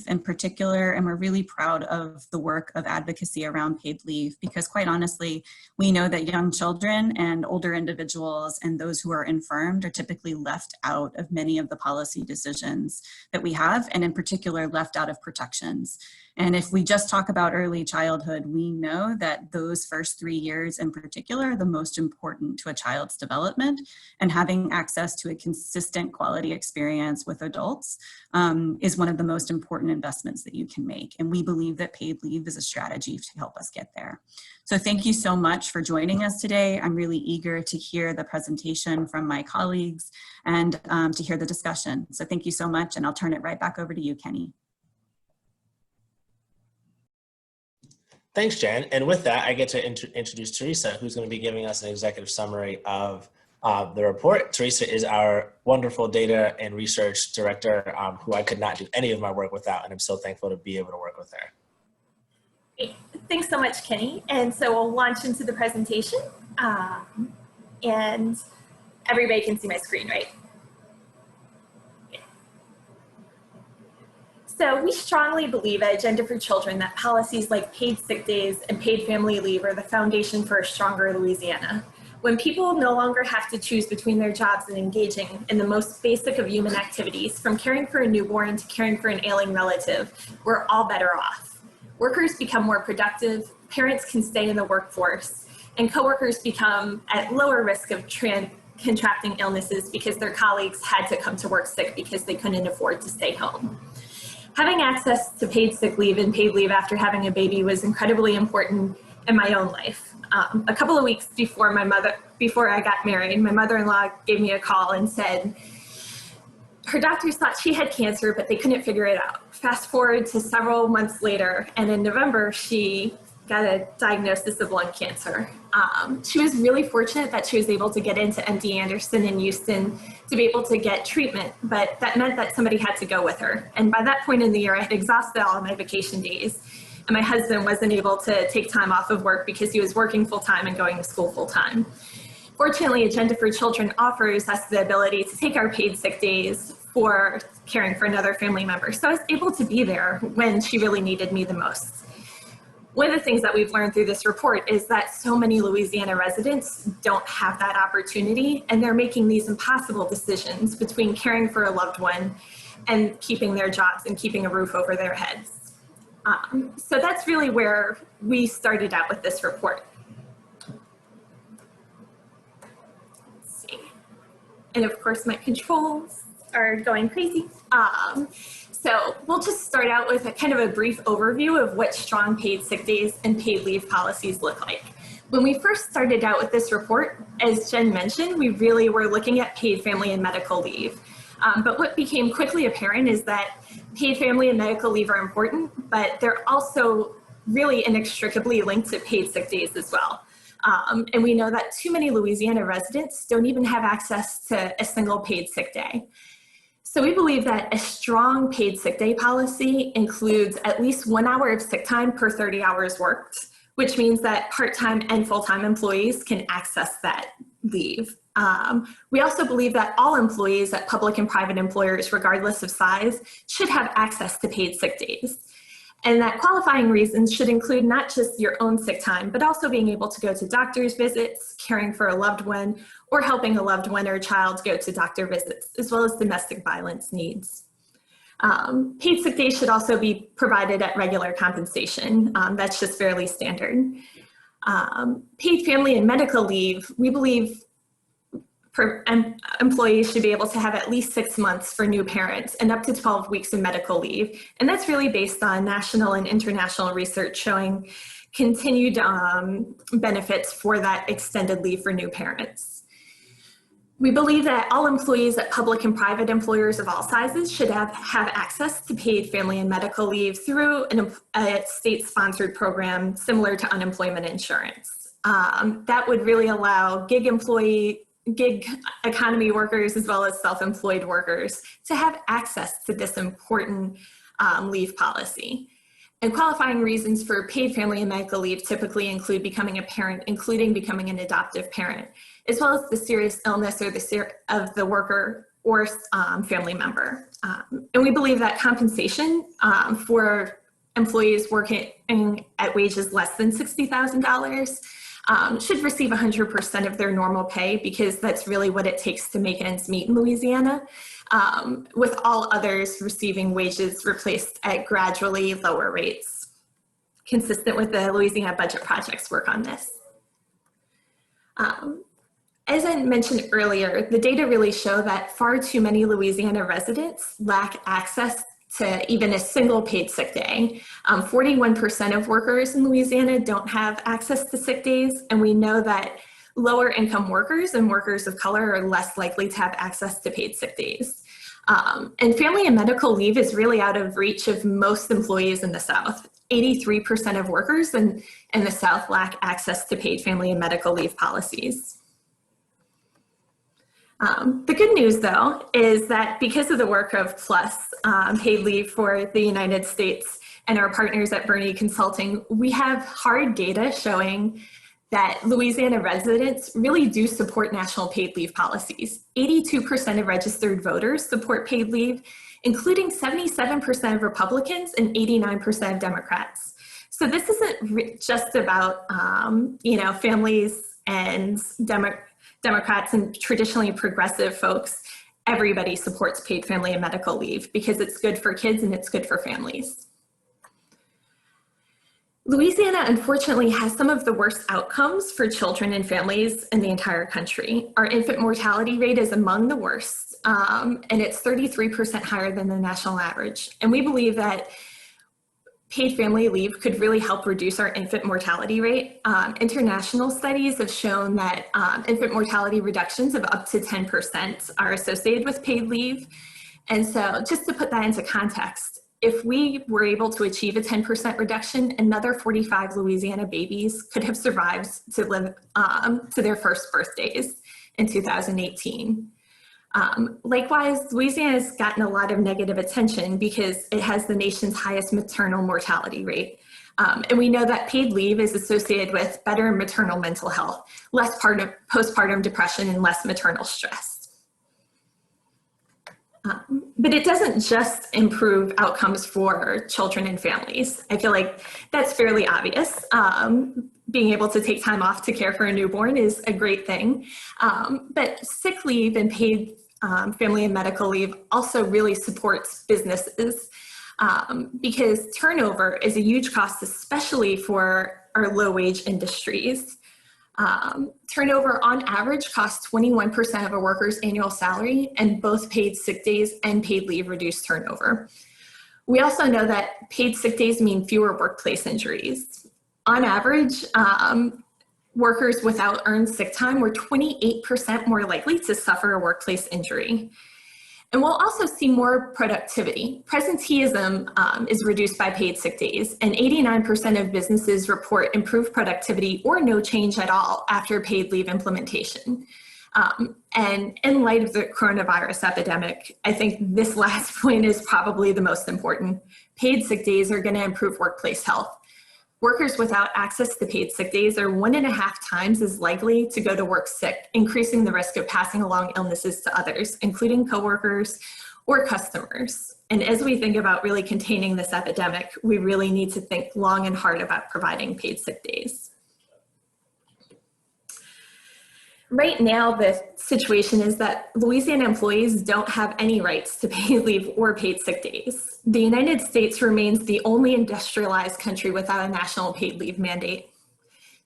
in particular, and we're really proud of the work of advocacy around paid leave, because quite honestly, we know that young children and older individuals and those who are infirmed are typically left out of many of the policy decisions that we have, and in particular left out of protections. And if we just talk about early childhood, we know that those first 3 years in particular are the most important to a child's development, and having access to a consistent quality experience with adults is one of the most important investments that you can make. And we believe that paid leave is a strategy to help us get there. So thank you so much for joining us today. I'm really eager to hear the presentation from my colleagues and to hear the discussion. So thank you so much, and I'll turn it right back over to you, Kenny. Thanks, Jen. And with that, I get to introduce Teresa, who's going to be giving us an executive summary of the report. Teresa is our wonderful data and research director, who I could not do any of my work without, and I'm so thankful to be able to work with her. Great. Thanks so much, Kenny. And so we'll launch into the presentation, and everybody can see my screen, right? So we strongly believe at Agenda for Children that policies like paid sick days and paid family leave are the foundation for a stronger Louisiana. When people no longer have to choose between their jobs and engaging in the most basic of human activities, from caring for a newborn to caring for an ailing relative, we're all better off. Workers become more productive, parents can stay in the workforce, and coworkers become at lower risk of contracting illnesses because their colleagues had to come to work sick because they couldn't afford to stay home. Having access to paid sick leave and paid leave after having a baby was incredibly important in my own life. A couple of weeks before I got married, my mother-in-law gave me a call and said her doctors thought she had cancer, but they couldn't figure it out. Fast forward to several months later, and in November, she got a diagnosis of lung cancer. She was really fortunate that she was able to get into MD Anderson in Houston to be able to get treatment, but that meant that somebody had to go with her. And by that point in the year, I had exhausted all of my vacation days, and my husband wasn't able to take time off of work because he was working full-time and going to school full-time. Fortunately, Agenda for Children offers us the ability to take our paid sick days for caring for another family member. So I was able to be there when she really needed me the most. One of the things that we've learned through this report is that so many Louisiana residents don't have that opportunity, and they're making these impossible decisions between caring for a loved one and keeping their jobs and keeping a roof over their heads. So that's really where we started out with this report. Let's see. And of course, my controls are going crazy. So we'll just start out with a kind of a brief overview of what strong paid sick days and paid leave policies look like. When we first started out with this report, as Jen mentioned, we really were looking at paid family and medical leave. But what became quickly apparent is that paid family and medical leave are important, but they're also really inextricably linked to paid sick days as well. And we know that too many Louisiana residents don't even have access to a single paid sick day. So we believe that a strong paid sick day policy includes at least 1 hour of sick time per 30 hours worked, which means that part-time and full-time employees can access that leave. We also believe that all employees at public and private employers, regardless of size, should have access to paid sick days. And that qualifying reasons should include not just your own sick time, but also being able to go to doctor's visits, caring for a loved one, or helping a loved one or a child go to doctor visits, as well as domestic violence needs. Paid sick days should also be provided at regular compensation. That's just fairly standard. Paid family and medical leave, we believe employees should be able to have at least 6 months for new parents and up to 12 weeks of medical leave. And that's really based on national and international research showing continued benefits for that extended leave for new parents. We believe that all employees at public and private employers of all sizes should have access to paid family and medical leave through a state-sponsored program similar to unemployment insurance. That would really allow gig economy workers as well as self-employed workers to have access to this important leave policy. And qualifying reasons for paid family and medical leave typically include becoming a parent, including becoming an adoptive parent, as well as the serious illness or of the worker or family member. And we believe that compensation for employees working at wages less than $60,000 should receive 100% of their normal pay, because that's really what it takes to make ends meet in Louisiana, with all others receiving wages replaced at gradually lower rates, consistent with the Louisiana Budget Project's work on this. As I mentioned earlier, the data really show that far too many Louisiana residents lack access to even a single paid sick day. 41% of workers in Louisiana don't have access to sick days, and we know that lower income workers and workers of color are less likely to have access to paid sick days. And family and medical leave is really out of reach of most employees in the South. 83% of workers in the South lack access to paid family and medical leave policies. The good news, though, is that because of the work of PLUS, paid leave for the United States, and our partners at Berni Consulting, we have hard data showing that Louisiana residents really do support national paid leave policies. 82% of registered voters support paid leave, including 77% of Republicans and 89% of Democrats. So this isn't just about, families and Democrats and traditionally progressive folks. Everybody supports paid family and medical leave because it's good for kids and it's good for families. Louisiana, unfortunately, has some of the worst outcomes for children and families in the entire country. Our infant mortality rate is among the worst, and it's 33% higher than the national average. And we believe that paid family leave could really help reduce our infant mortality rate. International studies have shown that infant mortality reductions of up to 10% are associated with paid leave. And so just to put that into context, if we were able to achieve a 10% reduction, another 45 Louisiana babies could have survived to live to their first birthdays in 2018. Likewise, Louisiana has gotten a lot of negative attention because it has the nation's highest maternal mortality rate. And we know that paid leave is associated with better maternal mental health, less postpartum depression, and less maternal stress. But it doesn't just improve outcomes for children and families. I feel like that's fairly obvious. Being able to take time off to care for a newborn is a great thing. But sick leave and paid family and medical leave also really supports businesses because turnover is a huge cost, especially for our low-wage industries. Turnover on average costs 21% of a worker's annual salary, and both paid sick days and paid leave reduce turnover. We also know that paid sick days mean fewer workplace injuries. On average, workers without earned sick time were 28% more likely to suffer a workplace injury. And we'll also see more productivity. Presenteeism is reduced by paid sick days, and 89% of businesses report improved productivity or no change at all after paid leave implementation. And in light of the coronavirus epidemic, I think this last point is probably the most important. Paid sick days are going to improve workplace health. Workers without access to paid sick days are 1.5 times as likely to go to work sick, increasing the risk of passing along illnesses to others, including coworkers or customers. And as we think about really containing this epidemic, we really need to think long and hard about providing paid sick days. Right now, the situation is that Louisiana employees don't have any rights to paid leave or paid sick days. The United States remains the only industrialized country without a national paid leave mandate.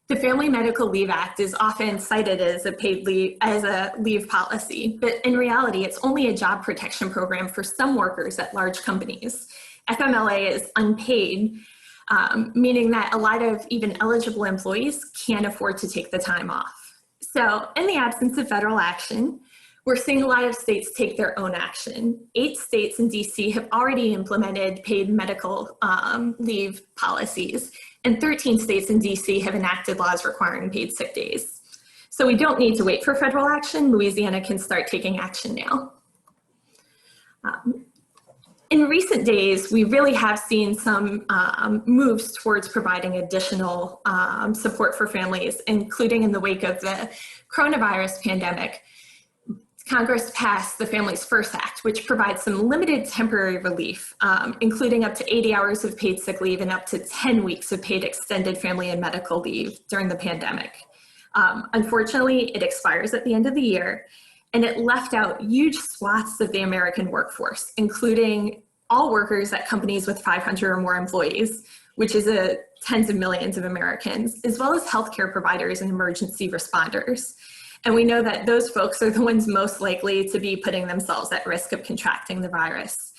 The Family Medical Leave Act is often cited as a leave policy, but in reality, it's only a job protection program for some workers at large companies. FMLA is unpaid, meaning that a lot of even eligible employees can't afford to take the time off. So in the absence of federal action, we're seeing a lot of states take their own action. 8 states in DC have already implemented paid medical leave policies, and 13 states in DC have enacted laws requiring paid sick days. So we don't need to wait for federal action. Louisiana can start taking action now. In recent days, we really have seen some moves towards providing additional support for families, including in the wake of the coronavirus pandemic. Congress passed the Families First Act, which provides some limited temporary relief, including up to 80 hours of paid sick leave and up to 10 weeks of paid extended family and medical leave during the pandemic. Unfortunately, it expires at the end of the year, and it left out huge swaths of the American workforce, including all workers at companies with 500 or more employees, which is tens of millions of Americans, as well as healthcare providers and emergency responders. And we know that those folks are the ones most likely to be putting themselves at risk of contracting the virus.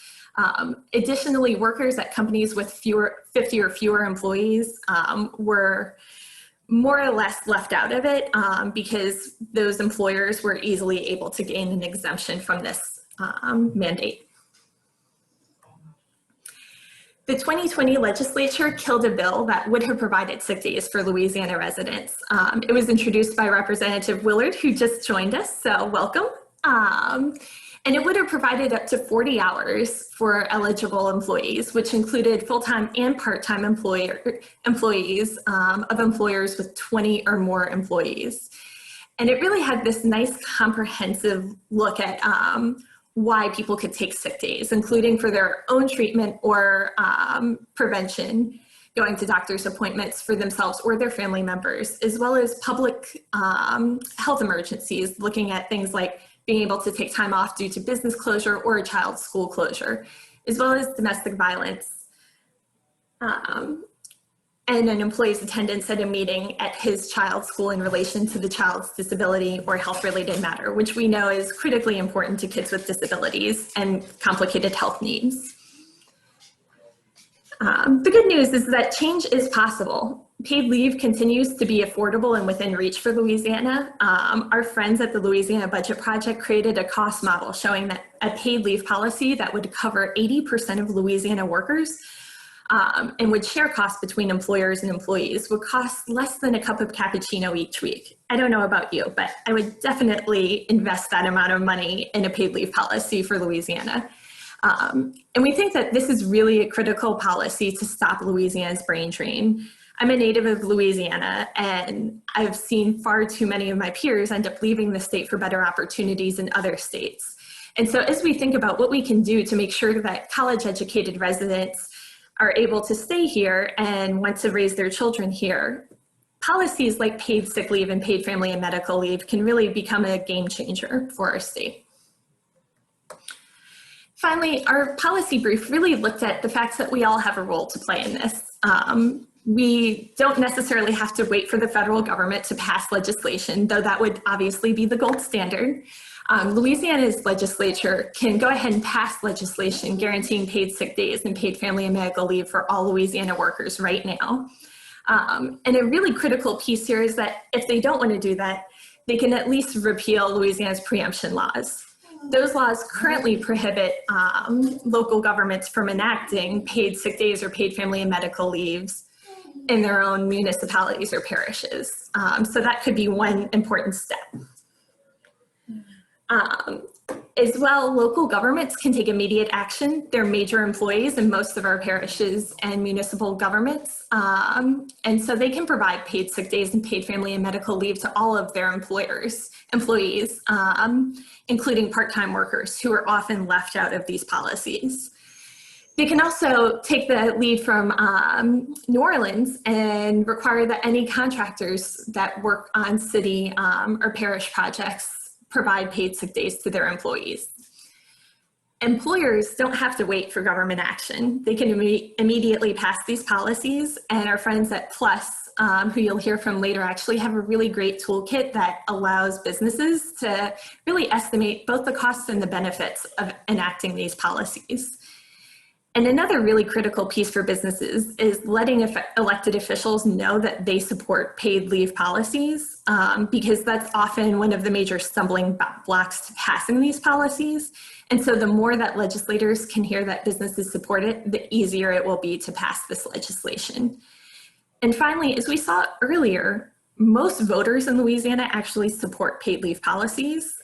Additionally, workers at companies with 50 or fewer employees were more or less left out of it because those employers were easily able to gain an exemption from this mandate. The 2020 legislature killed a bill that would have provided sick days for Louisiana residents. It was introduced by Representative Willard, who just joined us, so welcome. And it would have provided up to 40 hours for eligible employees, which included full-time and part-time employees of employers with 20 or more employees. And it really had this nice comprehensive look at why people could take sick days, including for their own treatment or prevention, going to doctor's appointments for themselves or their family members, as well as public health emergencies, looking at things like being able to take time off due to business closure or a child's school closure, as well as domestic violence. And an employee's attendance at a meeting at his child's school in relation to the child's disability or health-related matter, which we know is critically important to kids with disabilities and complicated health needs. The good news is that change is possible. Paid leave continues to be affordable and within reach for Louisiana. Our friends at the Louisiana Budget Project created a cost model showing that a paid leave policy that would cover 80% of Louisiana workers and would share costs between employers and employees would cost less than a cup of cappuccino each week. I don't know about you, but I would definitely invest that amount of money in a paid leave policy for Louisiana. And we think that this is really a critical policy to stop Louisiana's brain drain. I'm a native of Louisiana, and I've seen far too many of my peers end up leaving the state for better opportunities in other states. And so as we think about what we can do to make sure that college-educated residents are able to stay here and want to raise their children here, policies like paid sick leave and paid family and medical leave can really become a game changer for our state. Finally, our policy brief really looked at the fact that we all have a role to play in this. We don't necessarily have to wait for the federal government to pass legislation, though that would obviously be the gold standard. Louisiana's legislature can go ahead and pass legislation guaranteeing paid sick days and paid family and medical leave for all Louisiana workers right now. And a really critical piece here is that if they don't want to do that, they can at least repeal Louisiana's preemption laws. Those laws currently prohibit local governments from enacting paid sick days or paid family and medical leaves in their own municipalities or parishes. So that could be one important step. As well, local governments can take immediate action. They're major employees in most of our parishes and municipal governments. And so they can provide paid sick days and paid family and medical leave to all of their employees, including part-time workers who are often left out of these policies. They can also take the lead from New Orleans and require that any contractors that work on city or parish projects provide paid sick days to their employees. Employers don't have to wait for government action. They can immediately pass these policies, and our friends at PLUS, who you'll hear from later, actually have a really great toolkit that allows businesses to really estimate both the costs and the benefits of enacting these policies. And another really critical piece for businesses is letting elected officials know that they support paid leave policies, because that's often one of the major stumbling blocks to passing these policies. And so the more that legislators can hear that businesses support it, the easier it will be to pass this legislation. And finally, as we saw earlier, most voters in Louisiana actually support paid leave policies.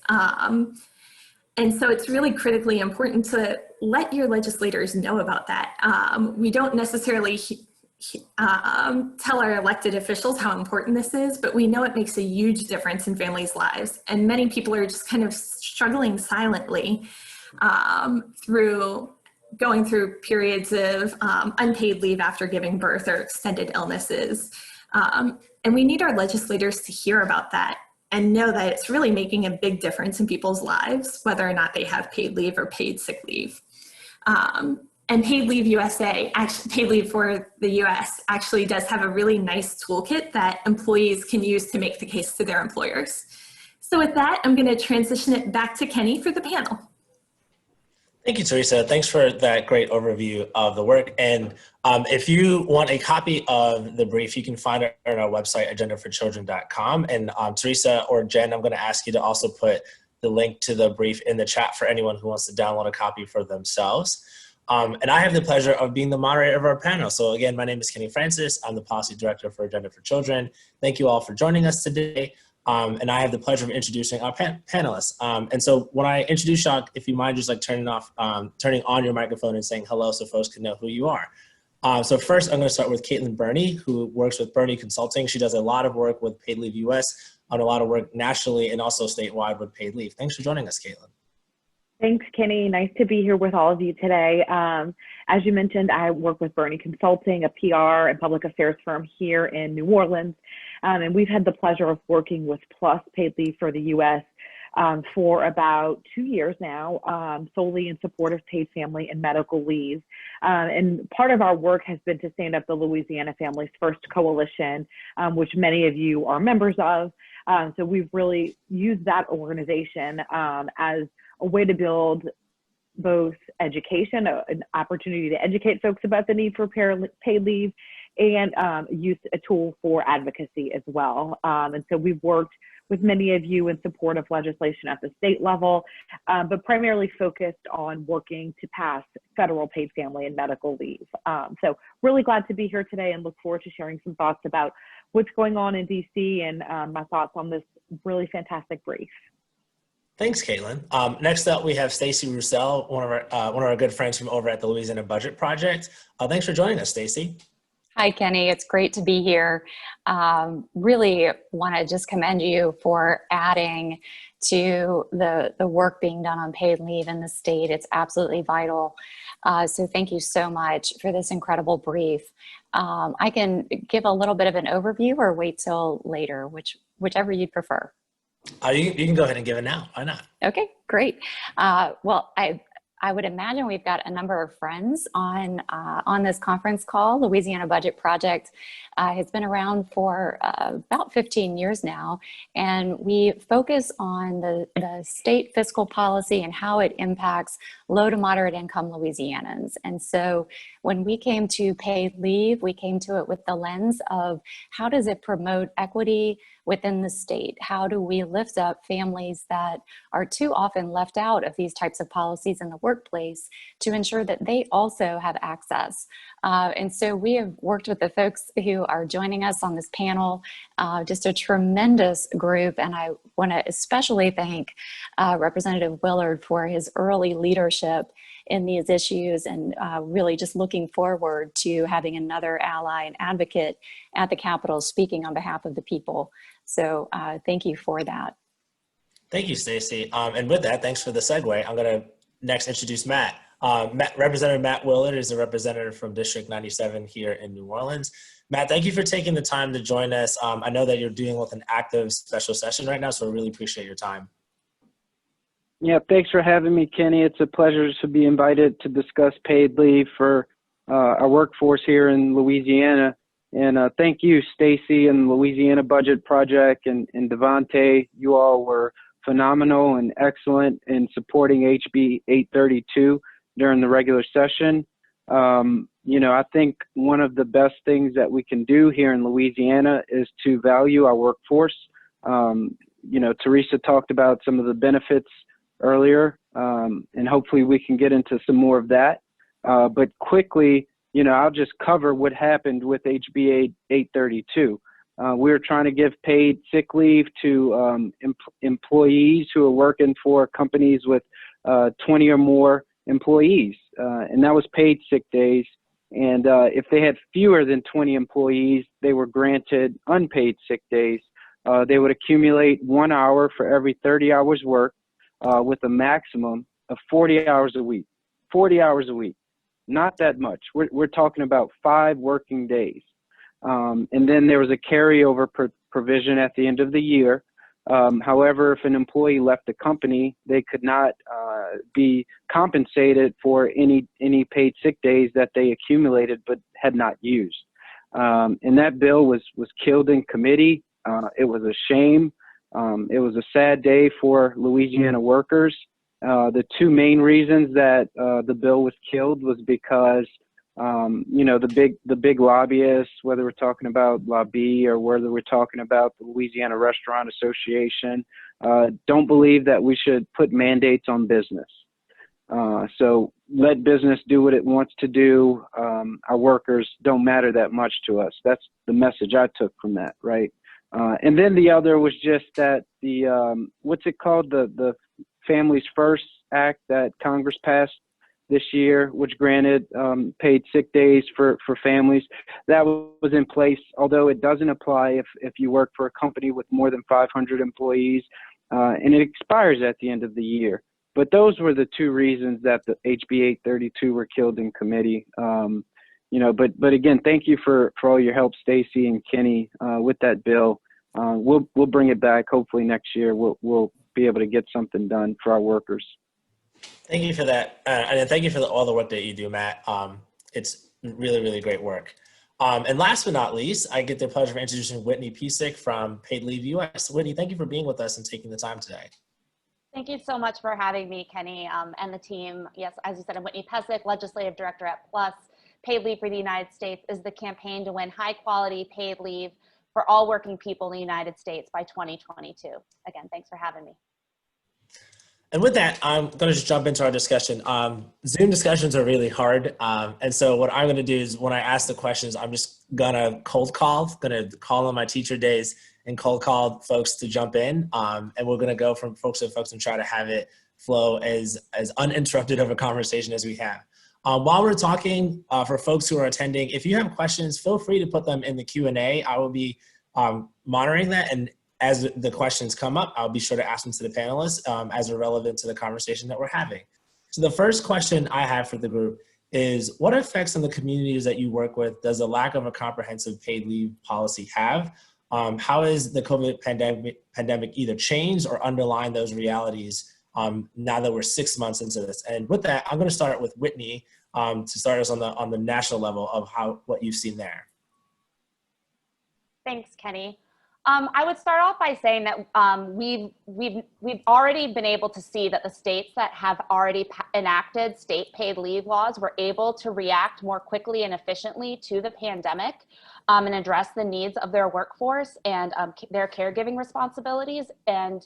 And so it's really critically important to let your legislators know about that. We don't necessarily tell our elected officials how important this is, but we know it makes a huge difference in families' lives. And many people are just kind of struggling silently through going through periods of unpaid leave after giving birth or extended illnesses. And we need our legislators to hear about that and know that it's really making a big difference in people's lives, whether or not they have paid leave or paid sick leave. And Paid Leave USA, actually, Paid Leave for the US actually does have a really nice toolkit that employees can use to make the case to their employers. So with that, I'm going to transition it back to Kenny for the panel. Thank you, Teresa. Thanks for that great overview of the work. And if you want a copy of the brief, you can find it on our website, agendaforchildren.com. And Teresa or Jen, I'm going to ask you to also put the link to the brief in the chat for anyone who wants to download a copy for themselves. And I have the pleasure of being the moderator of our panel. So again, my name is Kenny Francis. I'm the Policy Director for Agenda for Children. Thank you all for joining us today. And I have the pleasure of introducing our panelists. And so when I introduce y'all, if you mind just like turning on your microphone and saying hello so folks can know who you are. So first, I'm going to start with Berni, who works with Berni Consulting. She does a lot of work with Paid Leave US, on a lot of work nationally and also statewide with Paid Leave. Thanks for joining us, Caitlin. Thanks, Kenny. Nice to be here with all of you today. As you mentioned, I work with Berni Consulting, a PR and public affairs firm here in New Orleans. And we've had the pleasure of working with Plus Paid Leave for the U.S. For about 2 years now, solely in support of paid family and medical leave. And part of our work has been to stand up the Louisiana Families First Coalition, which many of you are members of. So we've really used that organization as a way to build both education, an opportunity to educate folks about the need for paid leave, and use a tool for advocacy as well. And so we've worked with many of you in support of legislation at the state level, but primarily focused on working to pass federal paid family and medical leave. So really glad to be here today and look forward to sharing some thoughts about what's going on in DC and my thoughts on this really fantastic brief. Thanks, Caitlin. Next up, we have Stacey Roussell, one of our good friends from over at the Louisiana Budget Project. Thanks for joining us, Stacey. Hi, Kenny. It's great to be here. Really want to just commend you for adding to the work being done on paid leave in the state. It's absolutely vital. So thank you so much for this incredible brief. I can give a little bit of an overview or wait till later, whichever you'd prefer. You can go ahead and give it now. Why not? Okay, great. Well, I would imagine we've got a number of friends on this conference call. Louisiana Budget Project has been around for about 15 years now, and we focus on the state fiscal policy and how it impacts low to moderate income Louisianans. And so when we came to paid leave, we came to it with the lens of how does it promote equity within the state? How do we lift up families that are too often left out of these types of policies in the workplace to ensure that they also have access? And so we have worked with the folks who are joining us on this panel, just a tremendous group. And I want to especially thank Representative Willard for his early leadership in these issues, and really just looking forward to having another ally and advocate at the Capitol speaking on behalf of the people. So thank you for that. Thank you, Stacey. And with that, thanks for the segue. I'm going to next introduce Matt. Representative Matt Willard is a representative from District 97 here in New Orleans. Matt, thank you for taking the time to join us. I know that you're dealing with an active special session right now, so I really appreciate your time. Yeah, thanks for having me, Kenny. It's a pleasure to be invited to discuss paid leave for our workforce here in Louisiana. And thank you, Stacey and Louisiana Budget Project and Devontae. You all were phenomenal and excellent in supporting HB 832 during the regular session. You know, I think one of the best things that we can do here in Louisiana is to value our workforce. You know, Teresa talked about some of the benefits earlier, and hopefully we can get into some more of that. But quickly, you know, I'll just cover what happened with HB 832. We were trying to give paid sick leave to employees who are working for companies with 20 or more employees, and that was paid sick days. And if they had fewer than 20 employees, they were granted unpaid sick days. They would accumulate 1 hour for every 30 hours worked, with a maximum of 40 hours a week. 40 hours a week, not that much. We're talking about 5 working days. And then there was a carryover provision at the end of the year. However, if an employee left the company, they could not be compensated for any paid sick days that they accumulated but had not used. And that bill was killed in committee. It was a shame. It was a sad day for Louisiana workers. The 2 main reasons that the bill was killed was because the big lobbyists, whether we're talking about Lobby or whether we're talking about the Louisiana Restaurant Association, don't believe that we should put mandates on business. So let business do what it wants to do. Our workers don't matter that much to us. That's the message I took from that, right? And then the other was just that the, what's it called? The Families First Act that Congress passed this year, which granted paid sick days for families. That was in place, although it doesn't apply if you work for a company with more than 500 employees, and it expires at the end of the year. But those were the 2 reasons that the HB 832 were killed in committee. But again, thank you for all your help, Stacey and Kenny, with that bill. We'll bring it back. Hopefully next year we'll be able to get something done for our workers. Thank you for that. And thank you for all the work that you do, Matt. It's really, really great work. And last but not least, I get the pleasure of introducing Whitney Pesek from Paid Leave US. Whitney, thank you for being with us and taking the time today. Thank you so much for having me, Kenny, and the team. Yes, as you said, I'm Whitney Pesek, Legislative Director at PLUS. Paid Leave for the United States is the campaign to win high-quality paid leave for all working people in the United States by 2022. Again, thanks for having me. And with that, I'm going to just jump into our discussion. Zoom discussions are really hard. And so what I'm going to do is when I ask the questions, I'm just going to cold call, going to call on my teacher days and cold call folks to jump in. And we're going to go from folks to folks and try to have it flow as uninterrupted of a conversation as we have. While we're talking, for folks who are attending, if you have questions, feel free to put them in the Q&A. I will be monitoring that, and as the questions come up, I'll be sure to ask them to the panelists as they're relevant to the conversation that we're having. So the first question I have for the group is, what effects on the communities that you work with does the lack of a comprehensive paid leave policy have? How has the COVID pandemic either changed or underlined those realities now that we're 6 months into this? And with that, I'm going to start with Whitney to start us on the national level of what you've seen there. Thanks, Kenny. I would start off by saying that we've already been able to see that the states that have already enacted state paid leave laws were able to react more quickly and efficiently to the pandemic and address the needs of their workforce and their caregiving responsibilities, and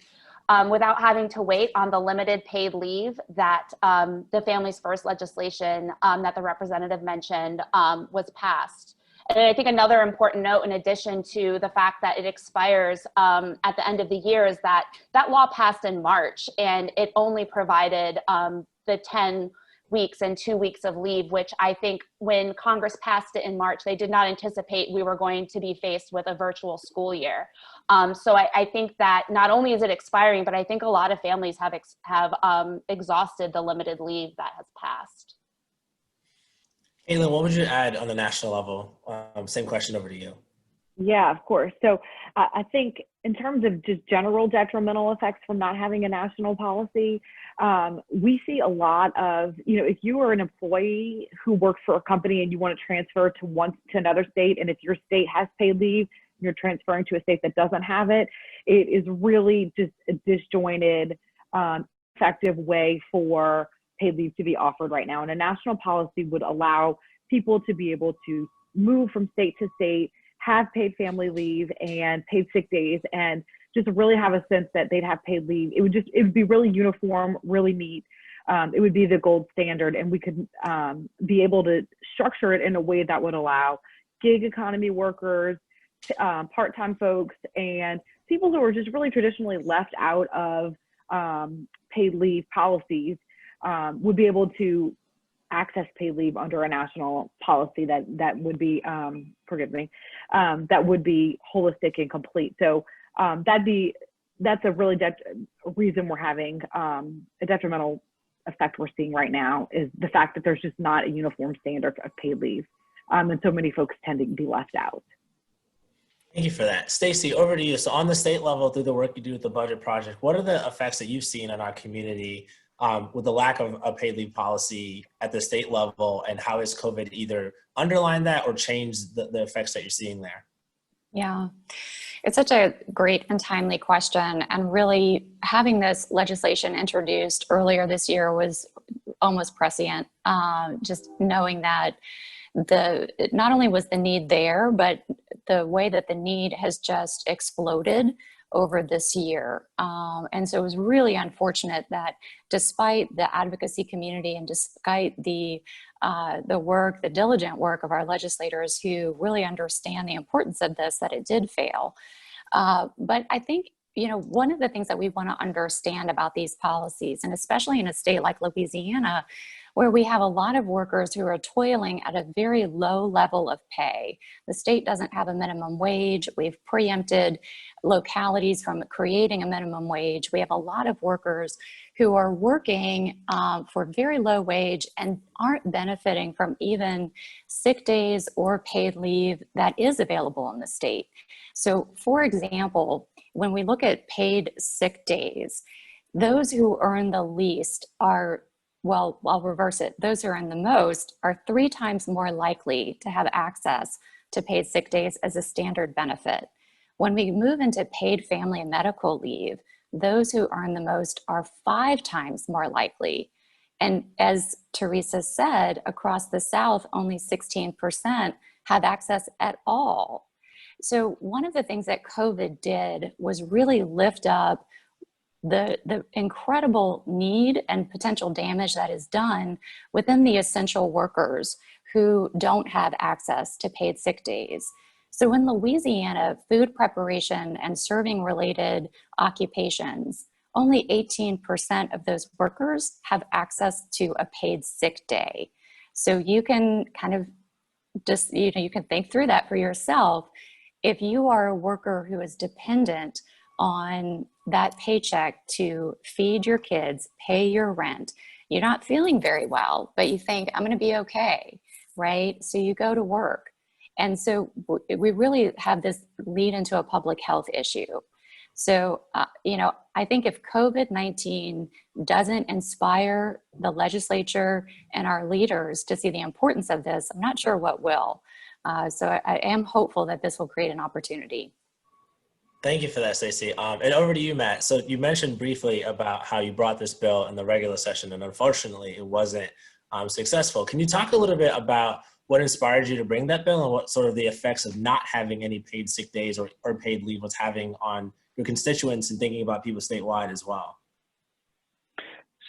without having to wait on the limited paid leave that the Families First legislation that the representative mentioned was passed. And I think another important note, in addition to the fact that it expires at the end of the year, is that that law passed in March, and it only provided the 10 weeks and 2 weeks of leave, which I think when Congress passed it in March, they did not anticipate we were going to be faced with a virtual school year. So I think that not only is it expiring, but I think a lot of families have exhausted the limited leave that has passed. Caitlin, what would you add on the national level? Same question over to you. Yeah, of course. So I think in terms of just general detrimental effects from not having a national policy, we see a lot of, if you are an employee who works for a company and you want to transfer to another state, and if your state has paid leave, you're transferring to a state that doesn't have it, it is really just a disjointed, effective way for paid leave to be offered right now. And a national policy would allow people to be able to move from state to state, have paid family leave and paid sick days, and just really have a sense that they'd have paid leave. It would be really uniform, really neat. It would be the gold standard, and we could be able to structure it in a way that would allow gig economy workers, part-time folks, and people who are just really traditionally left out of paid leave policies would be able to access paid leave under a national policy that would be, that would be holistic and complete. So that's a really reason we're having a detrimental effect we're seeing right now, is the fact that there's just not a uniform standard of paid leave. And so many folks tend to be left out. Thank you for that. Stacey, over to you. So on the state level, through the work you do with the budget project, what are the effects that you've seen in our community with the lack of a paid leave policy at the state level, and how has COVID either underlined that or changed the effects that you're seeing there? Yeah, it's such a great and timely question. And really having this legislation introduced earlier this year was almost prescient. Just knowing that not only was the need there, but the way that the need has just exploded over this year. And so it was really unfortunate that despite the advocacy community and despite the diligent work of our legislators who really understand the importance of this, that it did fail. But I think, one of the things that we want to understand about these policies, and especially in a state like Louisiana, where we have a lot of workers who are toiling at a very low level of pay. The state doesn't have a minimum wage. We've preempted localities from creating a minimum wage. We have a lot of workers who are working for very low wage and aren't benefiting from even sick days or paid leave that is available in the state. So for example, when we look at paid sick days, those who earn the least are, well, I'll reverse it. Those who earn the most are 3 times more likely to have access to paid sick days as a standard benefit. When we move into paid family and medical leave, those who earn the most are 5 times more likely. And as Teresa said, across the South, only 16% have access at all. So one of the things that COVID did was really lift up the incredible need and potential damage that is done within the essential workers who don't have access to paid sick days. So in Louisiana, food preparation and serving related occupations, only 18% of those workers have access to a paid sick day. So you can kind of just, you can think through that for yourself. If you are a worker who is dependent on that paycheck to feed your kids, pay your rent, you're not feeling very well, but you think, I'm going to be okay, right? So you go to work. And so we really have this lead into a public health issue. So, I think if COVID-19 doesn't inspire the legislature and our leaders to see the importance of this, I'm not sure what will. So I am hopeful that this will create an opportunity. Thank you for that, Stacey. And over to you, Matt. So you mentioned briefly about how you brought this bill in the regular session, and unfortunately it wasn't successful. Can you talk a little bit about what inspired you to bring that bill and what sort of the effects of not having any paid sick days or paid leave was having on your constituents and thinking about people statewide as well?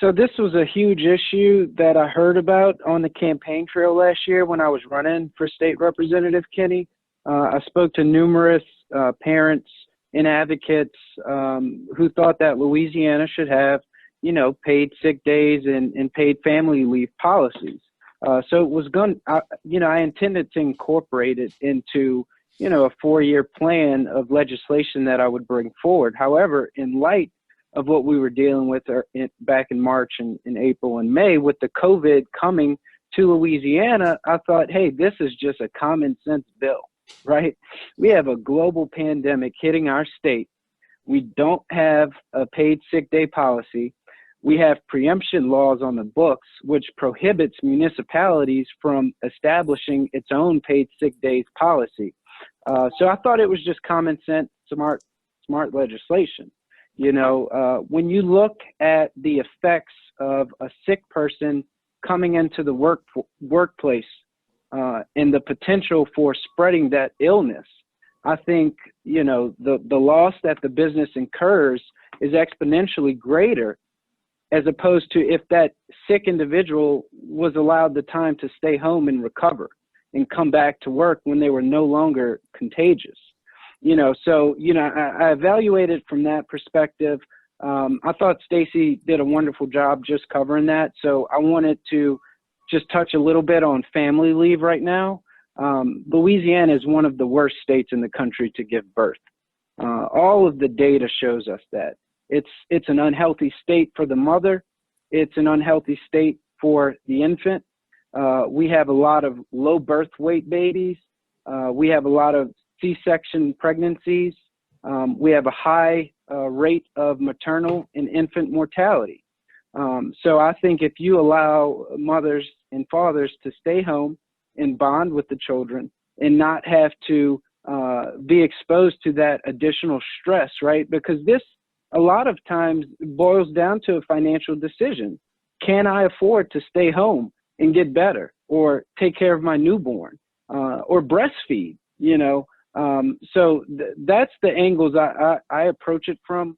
So this was a huge issue that I heard about on the campaign trail last year when I was running for state representative, Kenny. I spoke to numerous parents and advocates who thought that Louisiana should have, paid sick days and paid family leave policies. So it was I intended to incorporate it into, a 4-year plan of legislation that I would bring forward. However, in light of what we were dealing with back in March and in April and May with the COVID coming to Louisiana, I thought, hey, this is just a common sense bill, right? We have a global pandemic hitting our state. We don't have a paid sick day policy. We have preemption laws on the books, which prohibits municipalities from establishing its own paid sick days policy. So I thought it was just common sense, smart legislation. When you look at the effects of a sick person coming into the workplace and the potential for spreading that illness, I think, the loss that the business incurs is exponentially greater as opposed to if that sick individual was allowed the time to stay home and recover and come back to work when they were no longer contagious. I evaluated from that perspective. I thought Stacey did a wonderful job just covering that. So I wanted to just touch a little bit on family leave right now. Louisiana is one of the worst states in the country to give birth. All of the data shows us that. It's an unhealthy state for the mother. It's an unhealthy state for the infant. We have a lot of low birth weight babies. We have a lot of C-section pregnancies. We have a high rate of maternal and infant mortality. So I think if you allow mothers and fathers to stay home and bond with the children and not have to be exposed to that additional stress, right? Because this a lot of times boils down to a financial decision. Can I afford to stay home and get better, or take care of my newborn, or breastfeed, you know? So that's the angles I approach it from.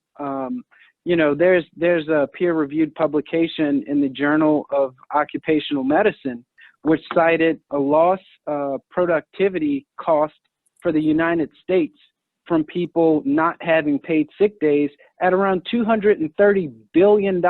You know, there's a peer-reviewed publication in the Journal of Occupational Medicine, which cited a loss productivity cost for the United States from people not having paid sick days at around $230 billion.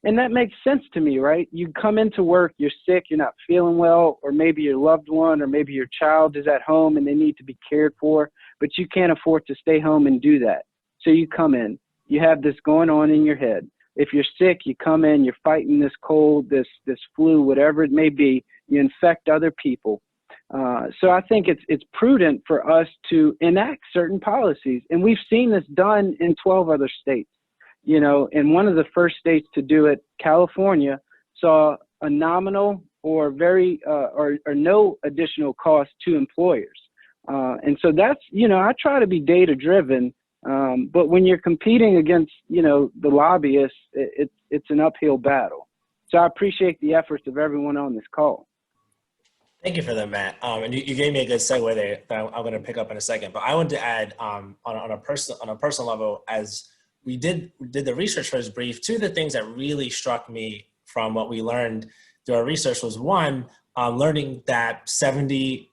And that makes sense to me, right? You come into work, you're sick, you're not feeling well, or maybe your loved one or maybe your child is at home and they need to be cared for, but you can't afford to stay home and do that. So you come in, you have this going on in your head. If you're sick, you come in, you're fighting this cold, this flu, whatever it may be, you infect other people. So I think it's prudent for us to enact certain policies. And we've seen this done in 12 other states. You know, and one of the first states to do it, California, saw a nominal or very or no additional cost to employers. And so that's, you know, I try to be data driven, but when you're competing against, you know, the lobbyists, it's an uphill battle. So I appreciate the efforts of everyone on this call. Thank you for that, Matt. And you gave me a good segue there that I'm going to pick up in a second. But I wanted to add on a personal level, as we did the research for this brief, two of the things that really struck me from what we learned through our research was, one, learning that 70%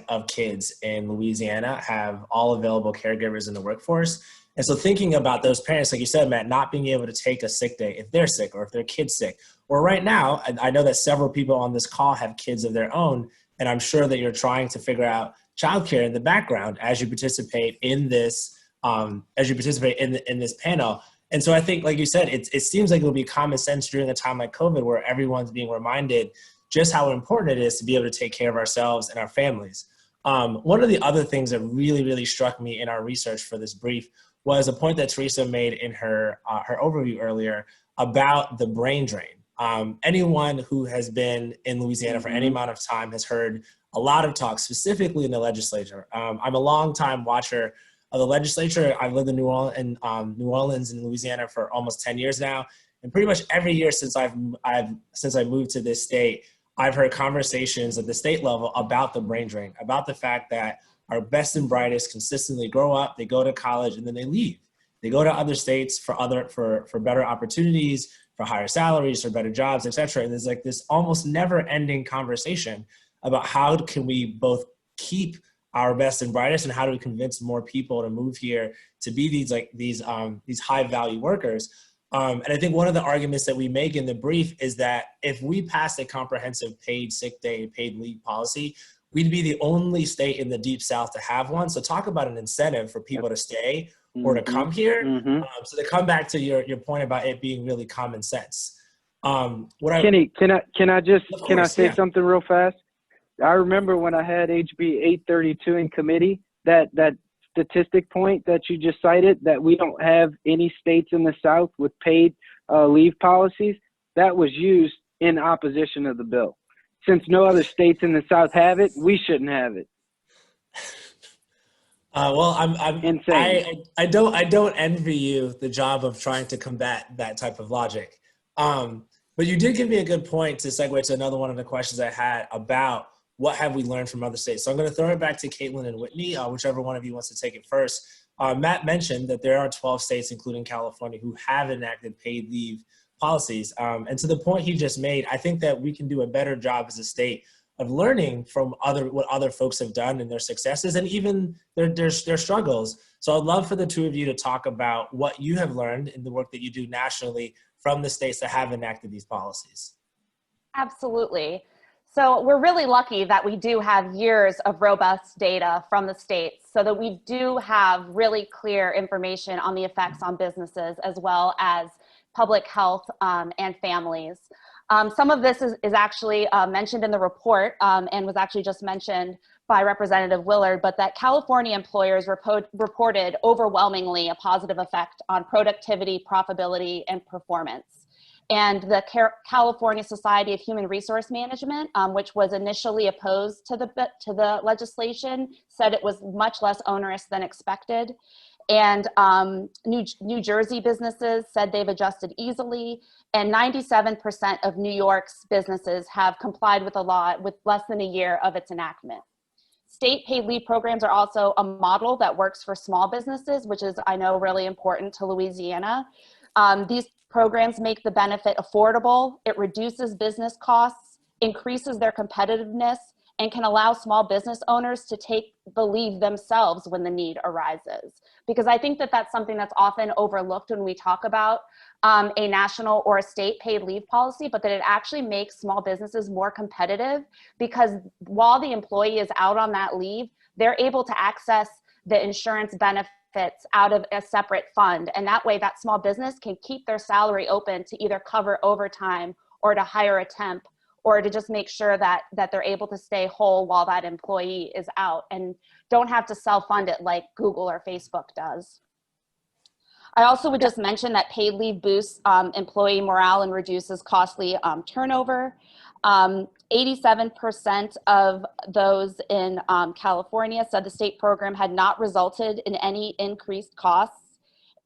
of kids in Louisiana have all available caregivers in the workforce. And so thinking about those parents, like you said, Matt, not being able to take a sick day if they're sick or if their kid's sick. Or right now, I know that several people on this call have kids of their own, and I'm sure that you're trying to figure out childcare in the background as you participate in this in this panel. And so I think, like you said, it seems like it will be common sense during a time like COVID, where everyone's being reminded just how important it is to be able to take care of ourselves and our families. One of the other things that really, really struck me in our research for this brief was a point that Teresa made in her overview earlier about the brain drain. Anyone who has been in Louisiana for any amount of time has heard a lot of talk, specifically in the legislature. I'm a longtime watcher of the legislature. I've lived in New Orleans in Louisiana for almost 10 years now. And pretty much every year since I moved to this state, I've heard conversations at the state level about the brain drain, about the fact that our best and brightest consistently grow up, they go to college, and then they leave. They go to other states for better opportunities, for higher salaries, for better jobs, et cetera. And there's like this almost never ending conversation about how can we both keep our best and brightest, and how do we convince more people to move here to be these high value workers. And I think one of the arguments that we make in the brief is that if we passed a comprehensive paid sick day, paid leave policy, we'd be the only state in the Deep South to have one. So talk about an incentive for people to stay or to come here. So to come back to your point about it being really common sense. Kenny, can I say something real fast? I remember when I had HB 832 in committee, that statistic point that you just cited, that we don't have any states in the South with paid leave policies, that was used in opposition of the bill. Since no other states in the South have it, we shouldn't have it. Well, I'm insane. I don't envy you the job of trying to combat that type of logic. But you did give me a good point to segue to another one of the questions I had about what have we learned from other states. So I'm going to throw it back to Caitlin and Whitney, whichever one of you wants to take it first. Matt mentioned that there are 12 states, including California, who have enacted paid leave policies. And to the point he just made, I think that we can do a better job as a state of learning from what other folks have done and their successes and even their struggles. So I'd love for the two of you to talk about what you have learned in the work that you do nationally from the states that have enacted these policies. Absolutely. So we're really lucky that we do have years of robust data from the states so that we do have really clear information on the effects on businesses as well as public health and families. Some of this is actually mentioned in the report and was actually just mentioned by Representative Willard, but that California employers reported overwhelmingly a positive effect on productivity, profitability, and performance. And the California Society of Human Resource Management, which was initially opposed to the legislation, said it was much less onerous than expected. And New Jersey businesses said they've adjusted easily, and 97% of New York's businesses have complied with the law with less than a year of its enactment. State paid leave programs are also a model that works for small businesses, which is, I know, really important to Louisiana. These programs make the benefit affordable, it reduces business costs, increases their competitiveness, and can allow small business owners to take the leave themselves when the need arises. Because I think that that's something that's often overlooked when we talk about a national or a state paid leave policy, but that it actually makes small businesses more competitive, because while the employee is out on that leave, they're able to access the insurance benefits out of a separate fund. And that way that small business can keep their salary open to either cover overtime or to hire a temp, or to just make sure that they're able to stay whole while that employee is out and don't have to self-fund it like Google or Facebook does. I also would just mention that paid leave boosts employee morale and reduces costly turnover. 87% of those in California said the state program had not resulted in any increased costs.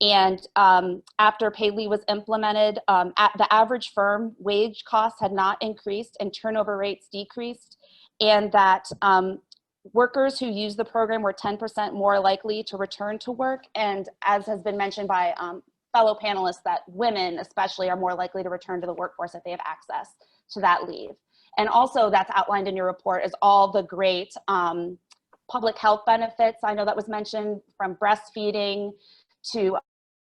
And after paid leave was implemented, the average firm wage costs had not increased and turnover rates decreased, and that workers who use the program were 10% more likely to return to work. And as has been mentioned by fellow panelists, that women especially are more likely to return to the workforce if they have access to that leave. And also that's outlined in your report is all the great public health benefits. I know that was mentioned, from breastfeeding to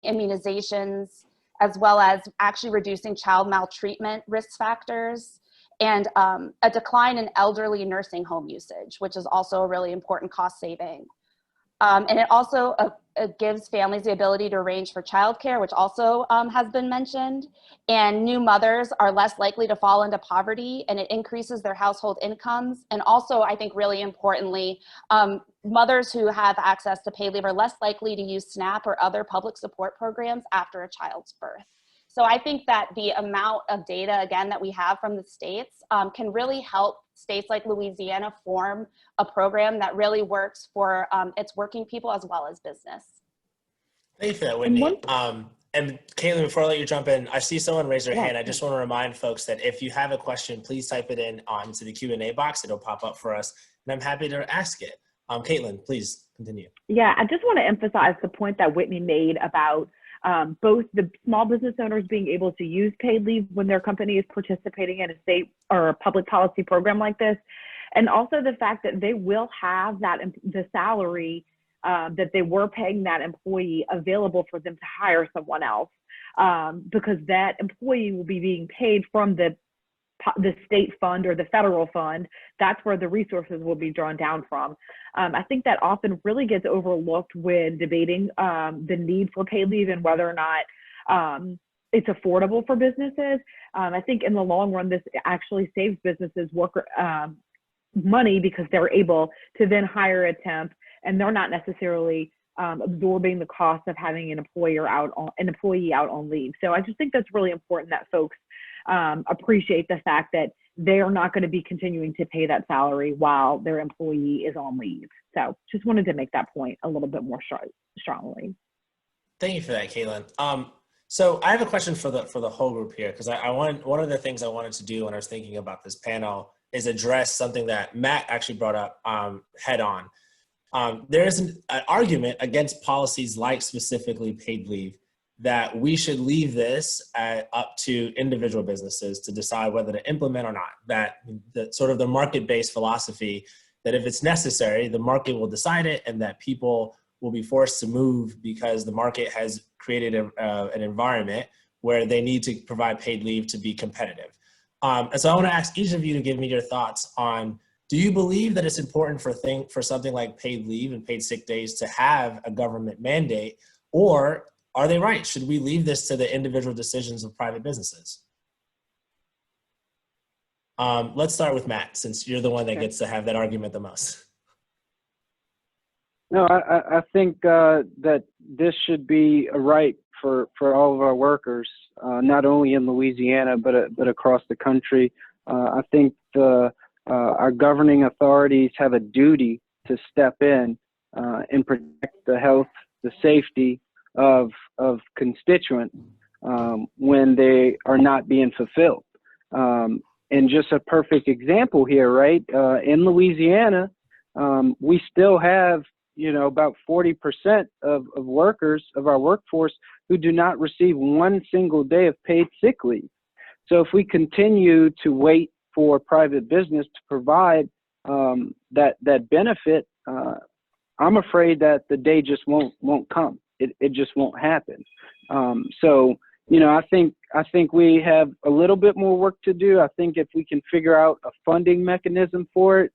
immunizations, as well as actually reducing child maltreatment risk factors, and a decline in elderly nursing home usage, which is also a really important cost saving. And it also gives families the ability to arrange for childcare, which also has been mentioned. And new mothers are less likely to fall into poverty, and it increases their household incomes. And also, I think really importantly, mothers who have access to paid leave are less likely to use SNAP or other public support programs after a child's birth. So I think that the amount of data, again, that we have from the states can really help states like Louisiana form a program that really works for its working people as well as business. Thank you for that, Whitney. And Caitlin, before I let you jump in, I see someone raise their hand. I just want to remind folks that if you have a question, please type it in onto the Q&A box. It'll pop up for us, and I'm happy to ask it. Caitlin, please continue. Yeah, I just want to emphasize the point that Whitney made about both the small business owners being able to use paid leave when their company is participating in a state or a public policy program like this, and also the fact that they will have that the salary that they were paying that employee available for them to hire someone else, because that employee will be being paid from the state fund or the federal fund. That's where the resources will be drawn down from. I think that often really gets overlooked when debating the need for paid leave and whether or not it's affordable for businesses. I think in the long run, this actually saves businesses money, because they're able to then hire a temp, and they're not necessarily absorbing the cost of having an employee out on leave. So I just think that's really important that folks appreciate the fact that they are not going to be continuing to pay that salary while their employee is on leave. So just wanted to make that point a little bit more strongly. Thank you for that, Caitlin. So I have a question for the whole group here, because one of the things I wanted to do when I was thinking about this panel is address something that Matt actually brought up head on. There is an argument against policies like specifically paid leave, that we should leave this up to individual businesses to decide whether to implement or not. That the sort of the market-based philosophy that if it's necessary, the market will decide it, and that people will be forced to move because the market has created an environment where they need to provide paid leave to be competitive. And so I want to ask each of you to give me your thoughts on, do you believe that it's important for something like paid leave and paid sick days to have a government mandate, or are they right? Should we leave this to the individual decisions of private businesses? Let's start with Matt, since you're the one that gets to have that argument the most. No, I think that this should be a right for all of our workers, not only in Louisiana, but across the country. I think our governing authorities have a duty to step in and protect the health, the safety of constituents when they are not being fulfilled. And just a perfect example here, right? In Louisiana, we still have, about 40% of workers of our workforce who do not receive one single day of paid sick leave. So if we continue to wait for private business to provide that benefit, I'm afraid that the day just won't come. It just won't happen. So I think we have a little bit more work to do. I think if we can figure out a funding mechanism for it,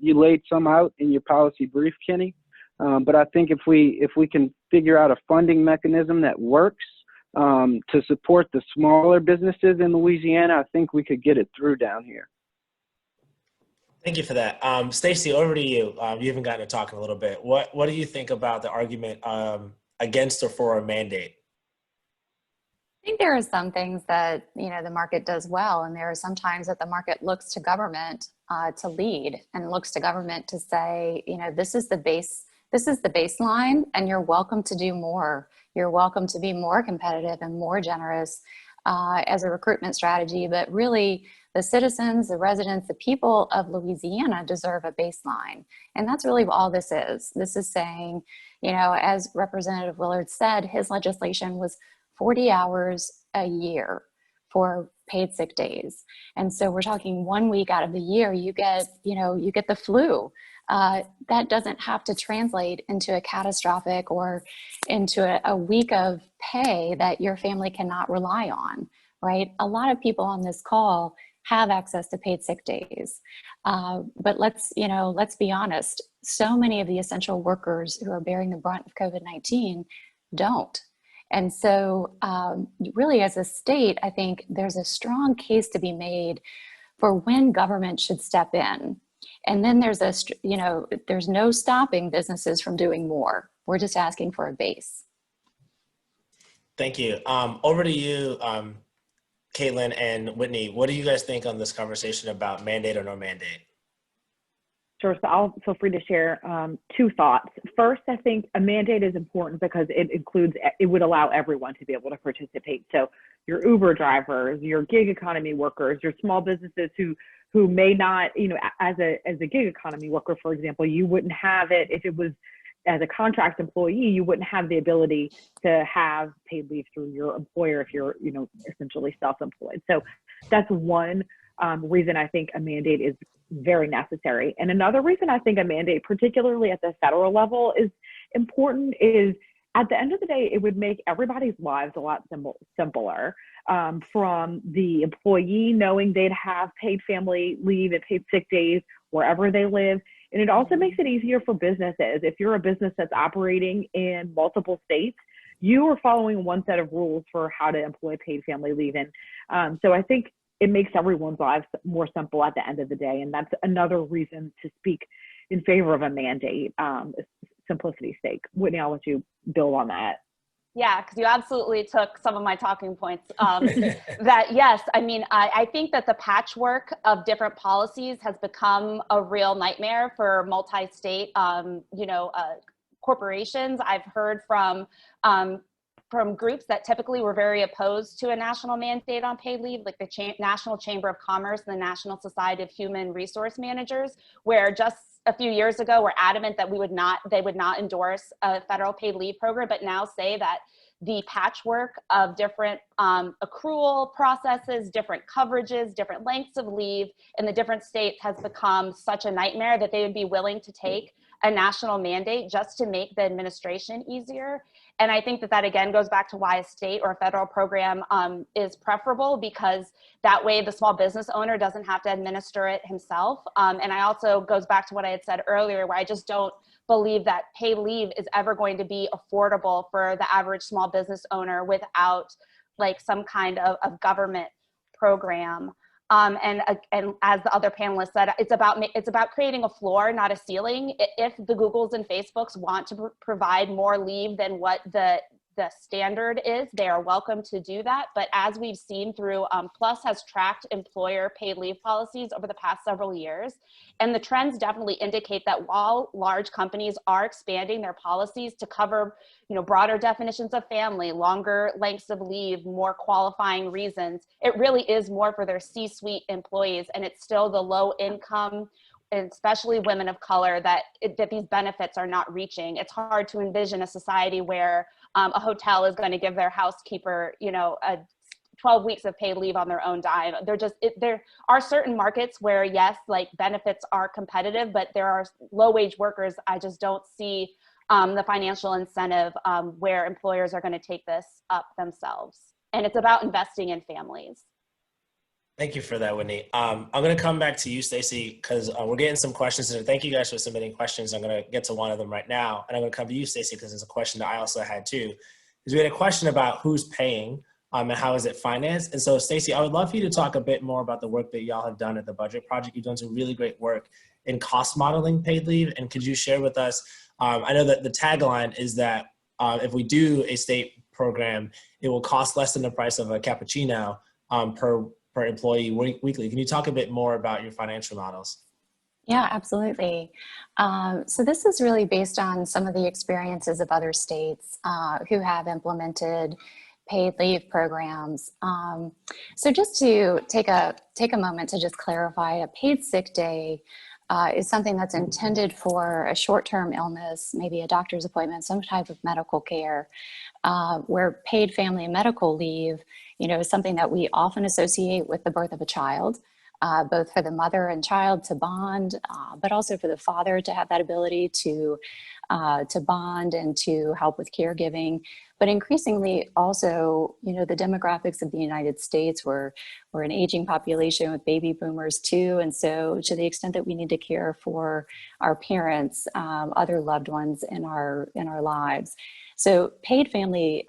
you laid some out in your policy brief, Kenny. But I think if we can figure out a funding mechanism that works to support the smaller businesses in Louisiana, I think we could get it through down here. Thank you for that. Stacey, over to you. You haven't gotten to talk in a little bit. What do you think about the argument against or for a mandate? I think there are some things that the market does well, and there are some times that the market looks to government to lead and looks to government to say, this is the baseline, and you're welcome to do more. You're welcome to be more competitive and more generous as a recruitment strategy. But really, the citizens, the residents, the people of Louisiana deserve a baseline, and that's really all this is. This is saying, as Representative Willard said, his legislation was 40 hours a year for paid sick days. And so we're talking 1 week out of the year, you get the flu. That doesn't have to translate into a catastrophic or into a week of pay that your family cannot rely on, right? A lot of people on this call have access to paid sick days. But let's be honest, so many of the essential workers who are bearing the brunt of COVID-19 don't. And so really as a state, I think there's a strong case to be made for when government should step in. And then there's there's no stopping businesses from doing more. We're just asking for a base. Thank you. Over to you, Caitlin and Whitney. What do you guys think on this conversation about mandate or no mandate? Sure. So I'll feel free to share two thoughts. First, I think a mandate is important because it would allow everyone to be able to participate. So your Uber drivers, your gig economy workers, your small businesses who may not, as a gig economy worker, for example, you wouldn't have it if it was as a contract employee, you wouldn't have the ability to have paid leave through your employer if you're, essentially self-employed. So that's one reason I think a mandate is very necessary. And another reason I think a mandate, particularly at the federal level, is important is at the end of the day, it would make everybody's lives a lot simpler. From the employee knowing they'd have paid family leave and paid sick days wherever they live. And it also makes it easier for businesses. If you're a business that's operating in multiple states, you are following one set of rules for how to employ paid family leave. And so I think it makes everyone's lives more simple at the end of the day. And that's another reason to speak in favor of a mandate, simplicity's sake. Whitney, I'll let you build on that. Yeah, because you absolutely took some of my talking points. That yes, I think that the patchwork of different policies has become a real nightmare for multi-state, corporations. I've heard from groups that typically were very opposed to a national mandate on paid leave, like the National Chamber of Commerce and the National Society of Human Resource Managers, where just a few years ago were adamant that they would not endorse a federal paid leave program, but now say that the patchwork of different accrual processes, different coverages, different lengths of leave in the different states has become such a nightmare that they would be willing to take a national mandate just to make the administration easier. And I think that that again goes back to why a state or a federal program is preferable, because that way the small business owner doesn't have to administer it himself. And I also goes back to what I had said earlier, where I just don't believe that paid leave is ever going to be affordable for the average small business owner without like some kind of government program. And as the other panelists said, it's about creating a floor, not a ceiling. If the Googles and Facebooks want to provide more leave than what the standard is, they are welcome to do that. But as we've seen through, PLUS has tracked employer paid leave policies over the past several years. And the trends definitely indicate that while large companies are expanding their policies to cover, broader definitions of family, longer lengths of leave, more qualifying reasons, it really is more for their C-suite employees. And it's still the low income, and especially women of color, that these benefits are not reaching. It's hard to envision a society where a hotel is going to give their housekeeper, 12 weeks of paid leave on their own dime. There are certain markets where, yes, like benefits are competitive, but there are low wage workers. I just don't see the financial incentive where employers are going to take this up themselves. And it's about investing in families. Thank you for that, Whitney. I'm going to come back to you, Stacey, because we're getting some questions. And thank you guys for submitting questions. I'm going to get to one of them right now. And I'm going to come to you, Stacey, because it's a question that I also had too. Because we had a question about who's paying and how is it financed. And so, Stacey, I would love for you to talk a bit more about the work that y'all have done at the Budget Project. You've done some really great work in cost modeling paid leave. And could you share with us, I know that the tagline is that if we do a state program, it will cost less than the price of a cappuccino per employee weekly. Can you talk a bit more about your financial models? Yeah, absolutely. So this is really based on some of the experiences of other states who have implemented paid leave programs. So just to take a moment to just clarify, a paid sick day is something that's intended for a short-term illness, maybe a doctor's appointment, some type of medical care, where paid family and medical leave, is something that we often associate with the birth of a child, both for the mother and child to bond, but also for the father to have that ability to bond and to help with caregiving. But increasingly also, the demographics of the United States, we're an aging population with baby boomers too. And so to the extent that we need to care for our parents, other loved ones in our lives. So paid family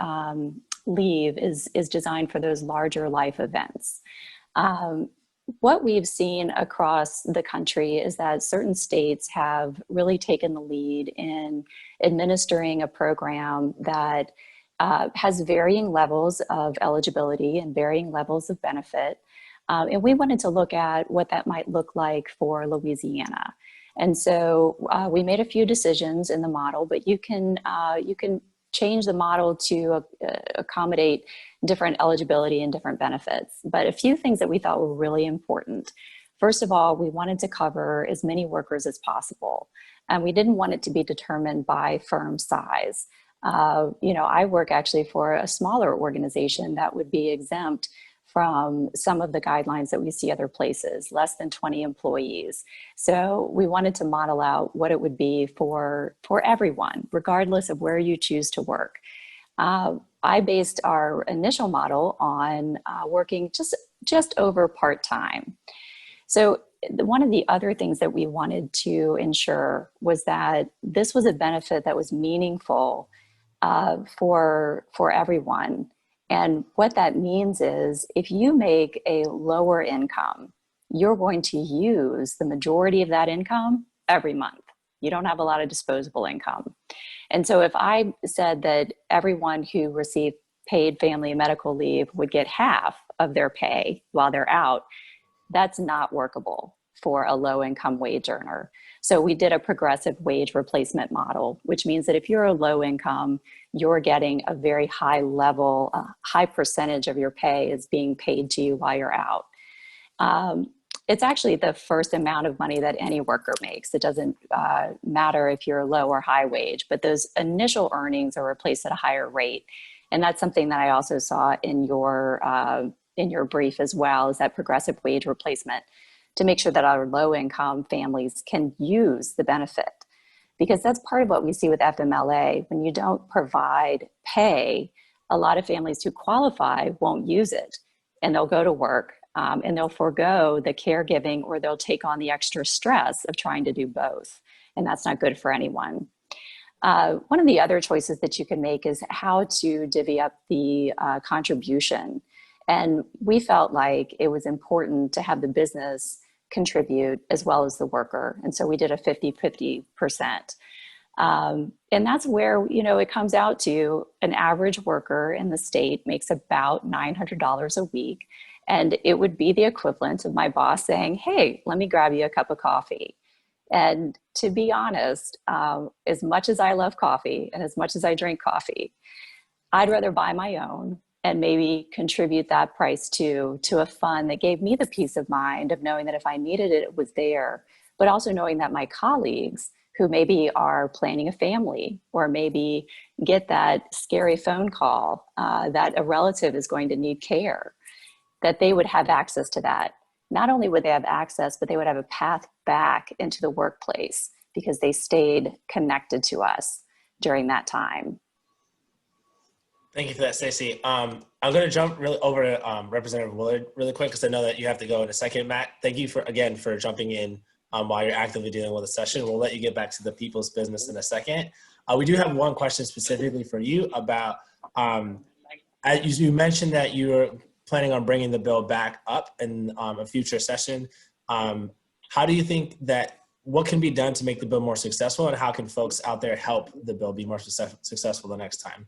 leave is designed for those larger life events. What we've seen across the country is that certain states have really taken the lead in administering a program that has varying levels of eligibility and varying levels of benefit. And we wanted to look at what that might look like for Louisiana. And so we made a few decisions in the model, but you can change the model to accommodate different eligibility and different benefits. But a few things that we thought were really important. First of all, we wanted to cover as many workers as possible. And we didn't want it to be determined by firm size. I work actually for a smaller organization that would be exempt from some of the guidelines that we see other places, less than 20 employees. So we wanted to model out what it would be for everyone, regardless of where you choose to work. I based our initial model on working just over part-time. So one of the other things that we wanted to ensure was that this was a benefit that was meaningful for everyone. And what that means is if you make a lower income, you're going to use the majority of that income every month. You don't have a lot of disposable income. And so if I said that everyone who received paid family and medical leave would get half of their pay while they're out, that's not workable for a low income wage earner. So we did a progressive wage replacement model, which means that if you're a low income, you're getting a very high level, high percentage of your pay is being paid to you while you're out. It's actually the first amount of money that any worker makes. It doesn't matter if you're low or high wage, but those initial earnings are replaced at a higher rate. And that's something that I also saw in your brief as well, is that progressive wage replacement to make sure that our low income families can use the benefit. because that's part of what we see with FMLA. When you don't provide pay, a lot of families who qualify won't use it, and they'll go to work and they'll forego the caregiving, or they'll take on the extra stress of trying to do both. And that's not good for anyone. One of the other choices that you can make is how to divvy up the contribution. And we felt like it was important to have the business contribute as well as the worker. And so we did a 50-50%. And that's where, it comes out to an average worker in the state makes about $900 a week. And it would be the equivalent of my boss saying, hey, let me grab you a cup of coffee. And to be honest, as much as I love coffee and as much as I drink coffee, I'd rather buy my own and maybe contribute that price to a fund that gave me the peace of mind of knowing that if I needed it, it was there, but also knowing that my colleagues who maybe are planning a family or maybe get that scary phone call that a relative is going to need care, that they would have access to that. Not only would they have access, but they would have a path back into the workplace because they stayed connected to us during that time. Thank you for that, Stacey. I'm going to jump really over to Representative Willard really quick because I know that you have to go in a second. Matt, thank you again for jumping in while you're actively dealing with the session. We'll let you get back to the people's business in a second. We do have one question specifically for you about, as you mentioned that you're planning on bringing the bill back up in a future session. How do you think that, what can be done to make the bill more successful, and how can folks out there help the bill be more successful the next time?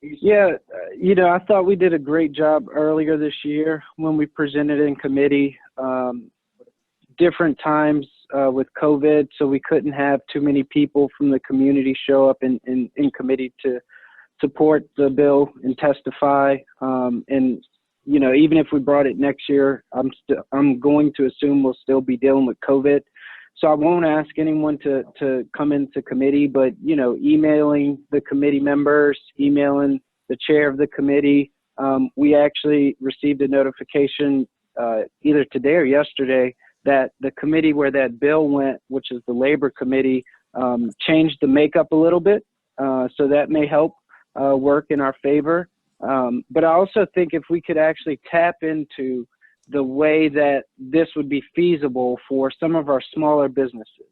Yeah, I thought we did a great job earlier this year when we presented in committee. Different times with COVID, so we couldn't have too many people from the community show up in committee to support the bill and testify. And even if we brought it next year, I'm going to assume we'll still be dealing with COVID. So I won't ask anyone to come into committee, but, emailing the committee members, emailing the chair of the committee. We actually received a notification either today or yesterday that the committee where that bill went, which is the Labor Committee, changed the makeup a little bit. So that may help work in our favor. But I also think if we could actually tap into the way that this would be feasible for some of our smaller businesses.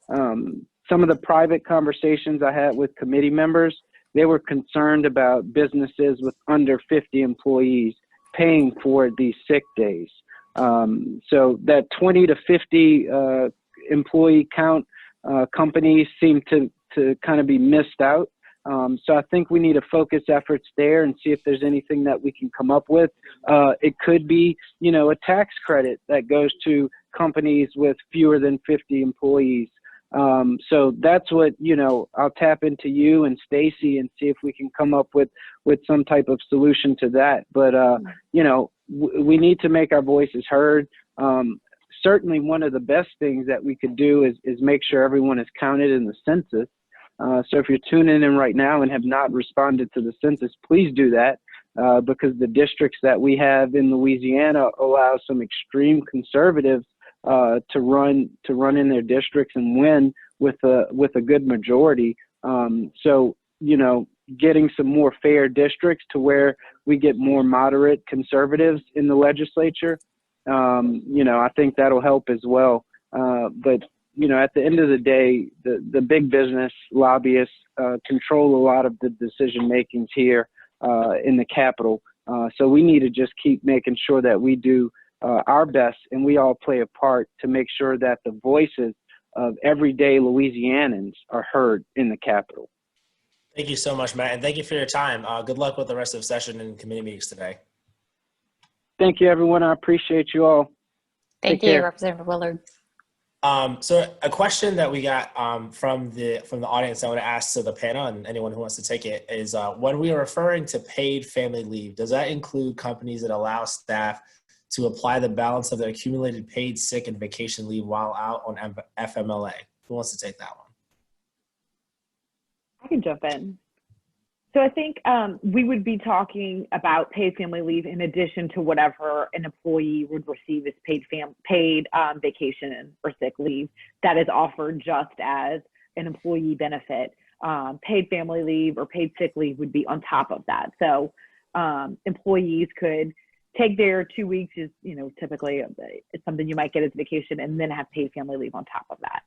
Some of the private conversations I had with committee members, they were concerned about businesses with under 50 employees paying for these sick days. So that 20 to 50 employee count companies seem to kind of be missed out. So I think we need to focus efforts there and see if there's anything that we can come up with. It could be, a tax credit that goes to companies with fewer than 50 employees. So that's what, I'll tap into you and Stacey and see if we can come up with some type of solution to that. But, we need to make our voices heard. Certainly one of the best things that we could do is make sure everyone is counted in the census. So if you're tuning in right now and have not responded to the census, please do that because the districts that we have in Louisiana allow some extreme conservatives to run in their districts and win with a good majority. So, getting some more fair districts to where we get more moderate conservatives in the legislature, I think that'll help as well. But at the end of the day, the big business lobbyists control a lot of the decision makings here in the Capitol. So we need to just keep making sure that we do our best and we all play a part to make sure that the voices of everyday Louisianans are heard in the Capitol. Thank you so much, Matt, and thank you for your time. Good luck with the rest of the session and committee meetings today. Thank you, everyone. I appreciate you all. Thank you, Representative Willard. So a question that we got from the audience I want to ask to the panel and anyone who wants to take it is when we are referring to paid family leave, does that include companies that allow staff to apply the balance of their accumulated paid sick and vacation leave while out on FMLA? Who wants to take that one? I can jump in. So I think we would be talking about paid family leave in addition to whatever an employee would receive as paid vacation or sick leave that is offered just as an employee benefit. Paid family leave or paid sick leave would be on top of that. So employees could take their 2 weeks, is typically it's something you might get as vacation, and then have paid family leave on top of that.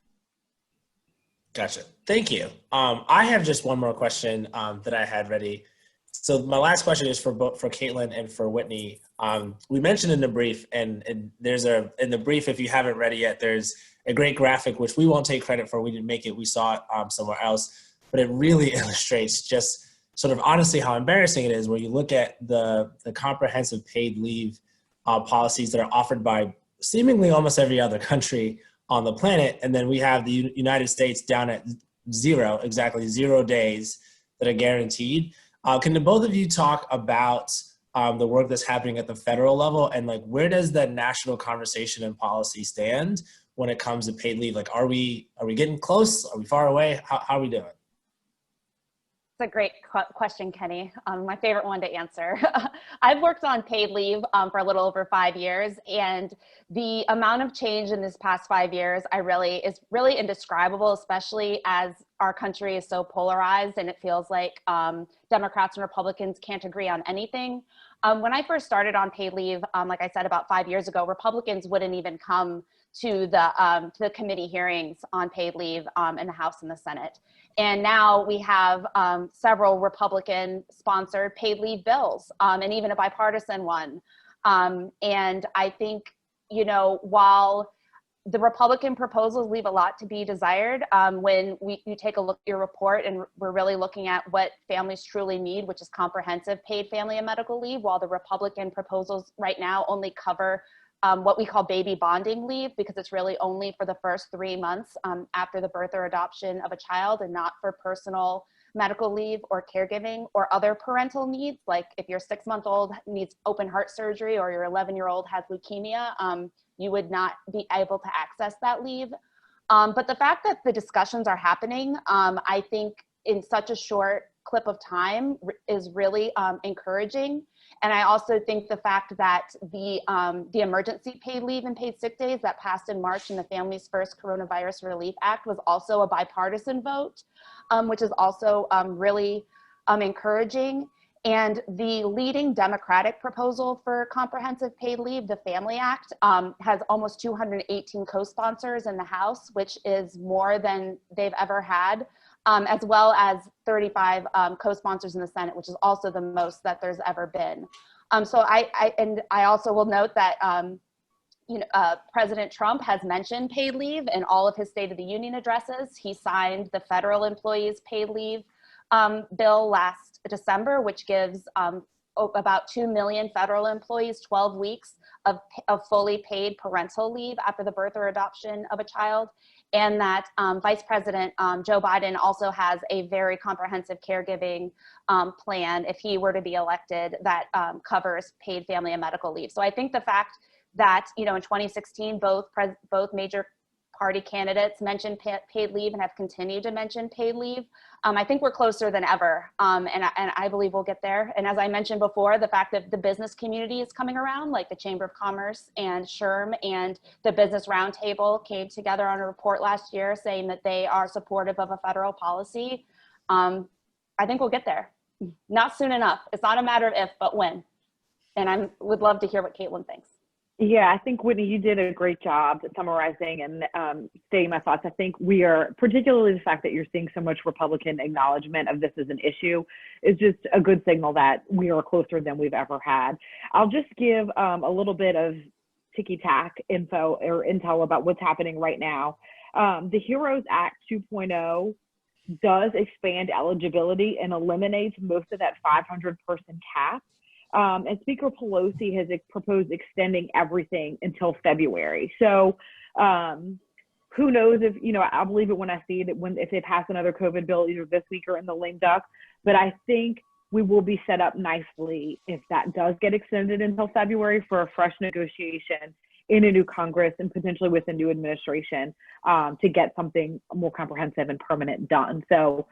Gotcha. Thank you. I have just one more question that I had ready. So my last question is for Caitlin and for Whitney. We mentioned in the brief, and there's in the brief, if you haven't read it yet, there's a great graphic, which we won't take credit for. We didn't make it. We saw it somewhere else, but it really illustrates just sort of honestly how embarrassing it is, where you look at the comprehensive paid leave policies that are offered by seemingly almost every other country on the planet. And then we have the United States down at exactly 0 days that are guaranteed. Can the both of you talk about the work that's happening at the federal level, and like, where does the national conversation and policy stand when it comes to paid leave? Like, are we getting close? Are we far away? How are we doing? It's a great question, Kenny. My favorite one to answer. I've worked on paid leave for a little over 5 years, and the amount of change in this past 5 years is really indescribable, especially as our country is so polarized and it feels like Democrats and Republicans can't agree on anything. When I first started on paid leave, like I said, about 5 years ago, Republicans wouldn't even come to the committee hearings on paid leave in the House and the Senate. And now we have several Republican-sponsored paid leave bills, and even a bipartisan one. And I think, while the Republican proposals leave a lot to be desired, when you take a look at your report, and we're really looking at what families truly need, which is comprehensive paid family and medical leave, while the Republican proposals right now only cover what we call baby bonding leave, because it's really only for the first 3 months after the birth or adoption of a child, and not for personal medical leave or caregiving or other parental needs. Like if your 6-month-old needs open heart surgery or your 11-year-old has leukemia, you would not be able to access that leave. But the fact that the discussions are happening, I think in such a short clip of time is really encouraging. And I also think the fact that the emergency paid leave and paid sick days that passed in March in the Families First Coronavirus Relief Act was also a bipartisan vote, which is also really encouraging. And the leading Democratic proposal for comprehensive paid leave, the Family Act, has almost 218 co-sponsors in the House, which is more than they've ever had. As well as 35 co-sponsors in the Senate, which is also the most that there's ever been. So I also will note that President Trump has mentioned paid leave in all of his State of the Union addresses. He signed the federal employees paid leave bill last December, which gives about 2 million federal employees 12 weeks of fully paid parental leave after the birth or adoption of a child. And that Vice President Joe Biden also has a very comprehensive caregiving plan, if he were to be elected, that covers paid family and medical leave. So I think the fact that, in 2016, both major party candidates mentioned paid leave and have continued to mention paid leave, I think we're closer than ever, and I believe we'll get there. And as I mentioned before, the fact that the business community is coming around, like the Chamber of Commerce and SHRM and the Business Roundtable came together on a report last year saying that they are supportive of a federal policy. I think we'll get there. Not soon enough. It's not a matter of if, but when. And I would love to hear what Caitlin thinks. Yeah, I think, Whitney, you did a great job summarizing and stating my thoughts. I think we are, particularly the fact that you're seeing so much Republican acknowledgement of this as an issue, is just a good signal that we are closer than we've ever had. I'll just give a little bit of ticky-tack intel about what's happening right now. The HEROES Act 2.0 does expand eligibility and eliminates most of that 500-person cap. And Speaker Pelosi has proposed extending everything until February. So who knows if, I'll believe it when I see it, if they pass another COVID bill either this week or in the lame duck. But I think we will be set up nicely if that does get extended until February for a fresh negotiation in a new Congress and potentially with a new administration to get something more comprehensive and permanent done. So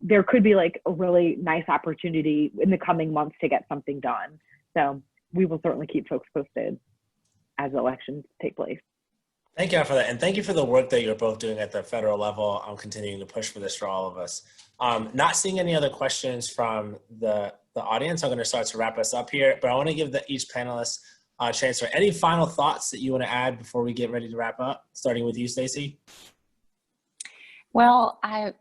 there could be like a really nice opportunity in the coming months to get something done. So we will certainly keep folks posted as elections take place. Thank you for that. And thank you for the work that you're both doing at the federal level. I'm continuing to push for this for all of us. Not seeing any other questions from the audience. I'm going to start to wrap us up here, but I want to give each panelist a chance for any final thoughts that you want to add before we get ready to wrap up, starting with you, Stacey. Well, I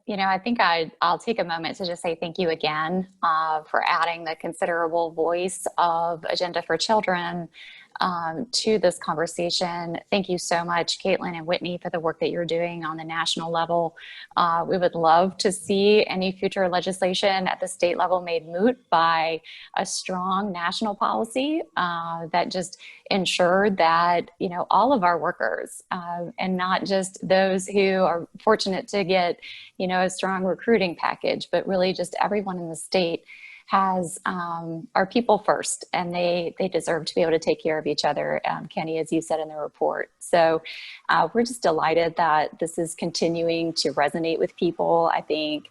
think I'll take a moment to just say thank you again for adding the considerable voice of Agenda for Children to this conversation. Thank you so much, Caitlin and Whitney, for the work that you're doing on the national level. We would love to see any future legislation at the state level made moot by a strong national policy that just ensured that, all of our workers and not just those who are fortunate to get, a strong recruiting package, but really just everyone in the state has our people first, and they deserve to be able to take care of each other, Kenny, as you said in the report. So we're just delighted that this is continuing to resonate with people. I think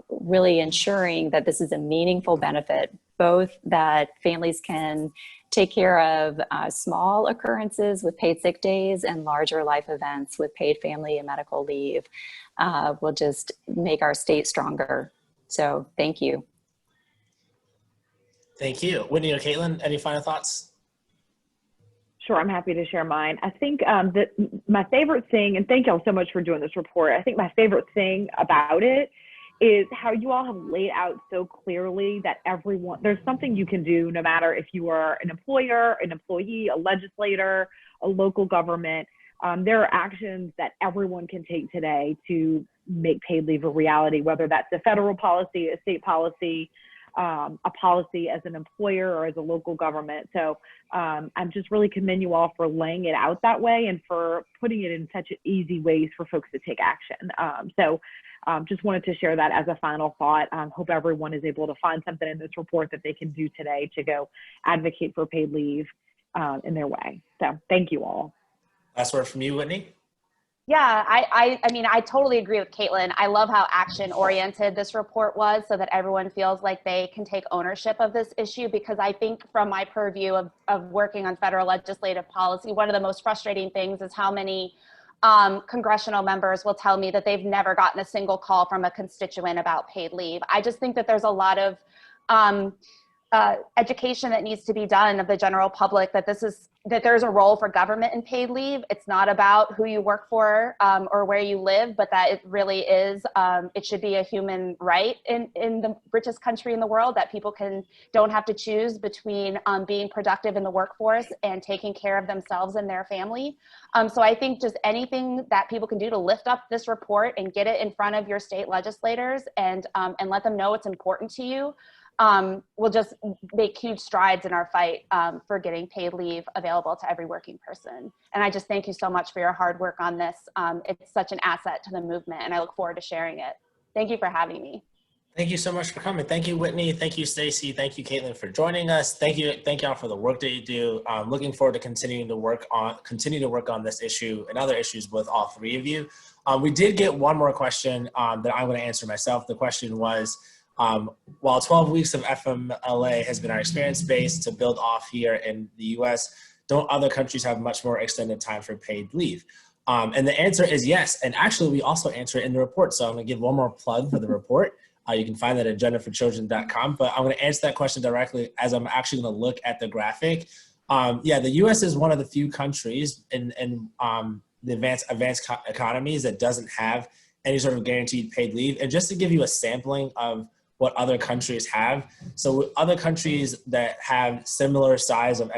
really ensuring that this is a meaningful benefit, both that families can take care of small occurrences with paid sick days and larger life events with paid family and medical leave will just make our state stronger. So thank you. Thank you. Whitney or Caitlin, any final thoughts? Sure, I'm happy to share mine. I think that my favorite thing, and thank y'all so much for doing this report, I think my favorite thing about it is how you all have laid out so clearly that there's something you can do no matter if you are an employer, an employee, a legislator, a local government. There are actions that everyone can take today to make paid leave a reality, whether that's a federal policy, a state policy, a policy as an employer or as a local government. So I'm just really commend you all for laying it out that way and for putting it in such easy ways for folks to take action. Just wanted to share that as a final thought. Hope everyone is able to find something in this report that they can do today to go advocate for paid leave in their way. So thank you all. Last word from you, Whitney. Yeah, I mean, I totally agree with Caitlin. I love how action-oriented this report was so that everyone feels like they can take ownership of this issue, because I think from my purview of working on federal legislative policy, one of the most frustrating things is how many congressional members will tell me that they've never gotten a single call from a constituent about paid leave. I just think that there's a lot of education that needs to be done of the general public that there's a role for government in paid leave. It's not about who you work for or where you live, but that it really is, it should be a human right in the richest country in the world, that people don't have to choose between being productive in the workforce and taking care of themselves and their family. So I think just anything that people can do to lift up this report and get it in front of your state legislators and let them know it's important to you, will just make huge strides in our fight for getting paid leave available to every working person. And I just thank you so much for your hard work on this. It's such an asset to the movement, and I look forward to sharing it. Thank you for having me. Thank you so much for coming. Thank you, Whitney. Thank you, Stacey. Thank you, Caitlin, for joining us. Thank y'all for the work that you do. Looking forward to continue to work on this issue and other issues with all three of you. We did get one more question that I'm going to answer myself. The question was, while 12 weeks of FMLA has been our experience base to build off here in the US, don't other countries have much more extended time for paid leave? And the answer is yes. And actually, we also answer it in the report. So I'm going to give one more plug for the report. You can find that at agendaforchildren.com. But I'm going to answer that question directly as I'm actually going to look at the graphic. Yeah, the US is one of the few countries in the advanced economies that doesn't have any sort of guaranteed paid leave. And just to give you a sampling of what other countries have. So other countries that have similar size of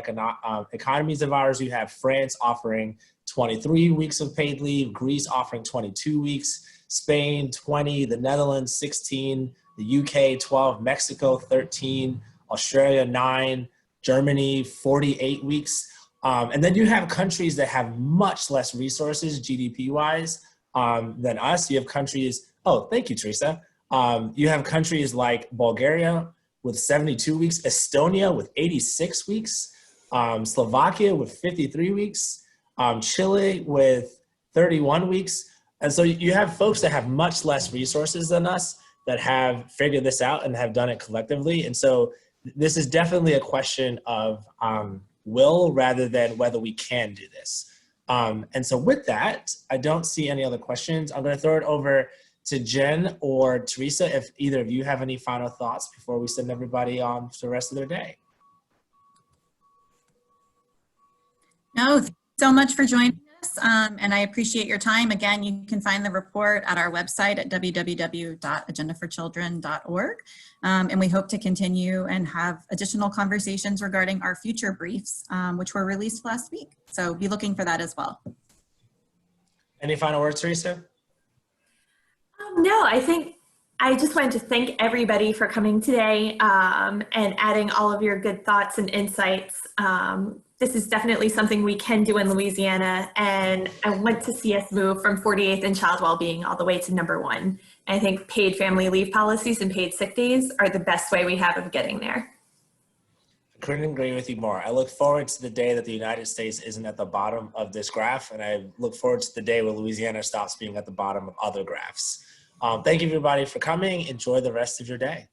economies of ours, you have France offering 23 weeks of paid leave, Greece offering 22 weeks, Spain 20, the Netherlands 16, the UK 12, Mexico 13, Australia 9, Germany 48 weeks. And then you have countries that have much less resources GDP-wise than us. You have countries, oh, thank you, Teresa. You have countries like Bulgaria with 72 weeks, Estonia with 86 weeks, Slovakia with 53 weeks, Chile with 31 weeks. And so you have folks that have much less resources than us that have figured this out and have done it collectively. And so this is definitely a question of will rather than whether we can do this. And so with that, I don't see any other questions. I'm going to throw it over to Jen or Teresa if either of you have any final thoughts before we send everybody on for the rest of their day. No, thank you so much for joining us, and I appreciate your time. Again, you can find the report at our website at www.agendaforchildren.org, and we hope to continue and have additional conversations regarding our future briefs, which were released last week. So be looking for that as well. Any final words, Teresa? No, I think I just wanted to thank everybody for coming today and adding all of your good thoughts and insights. This is definitely something we can do in Louisiana, and I want to see us move from 48th in child well-being all the way to #1. I think paid family leave policies and paid sick days are the best way we have of getting there. I couldn't agree with you more. I look forward to the day that the United States isn't at the bottom of this graph, and I look forward to the day where Louisiana stops being at the bottom of other graphs. Thank you, everybody, for coming. Enjoy the rest of your day.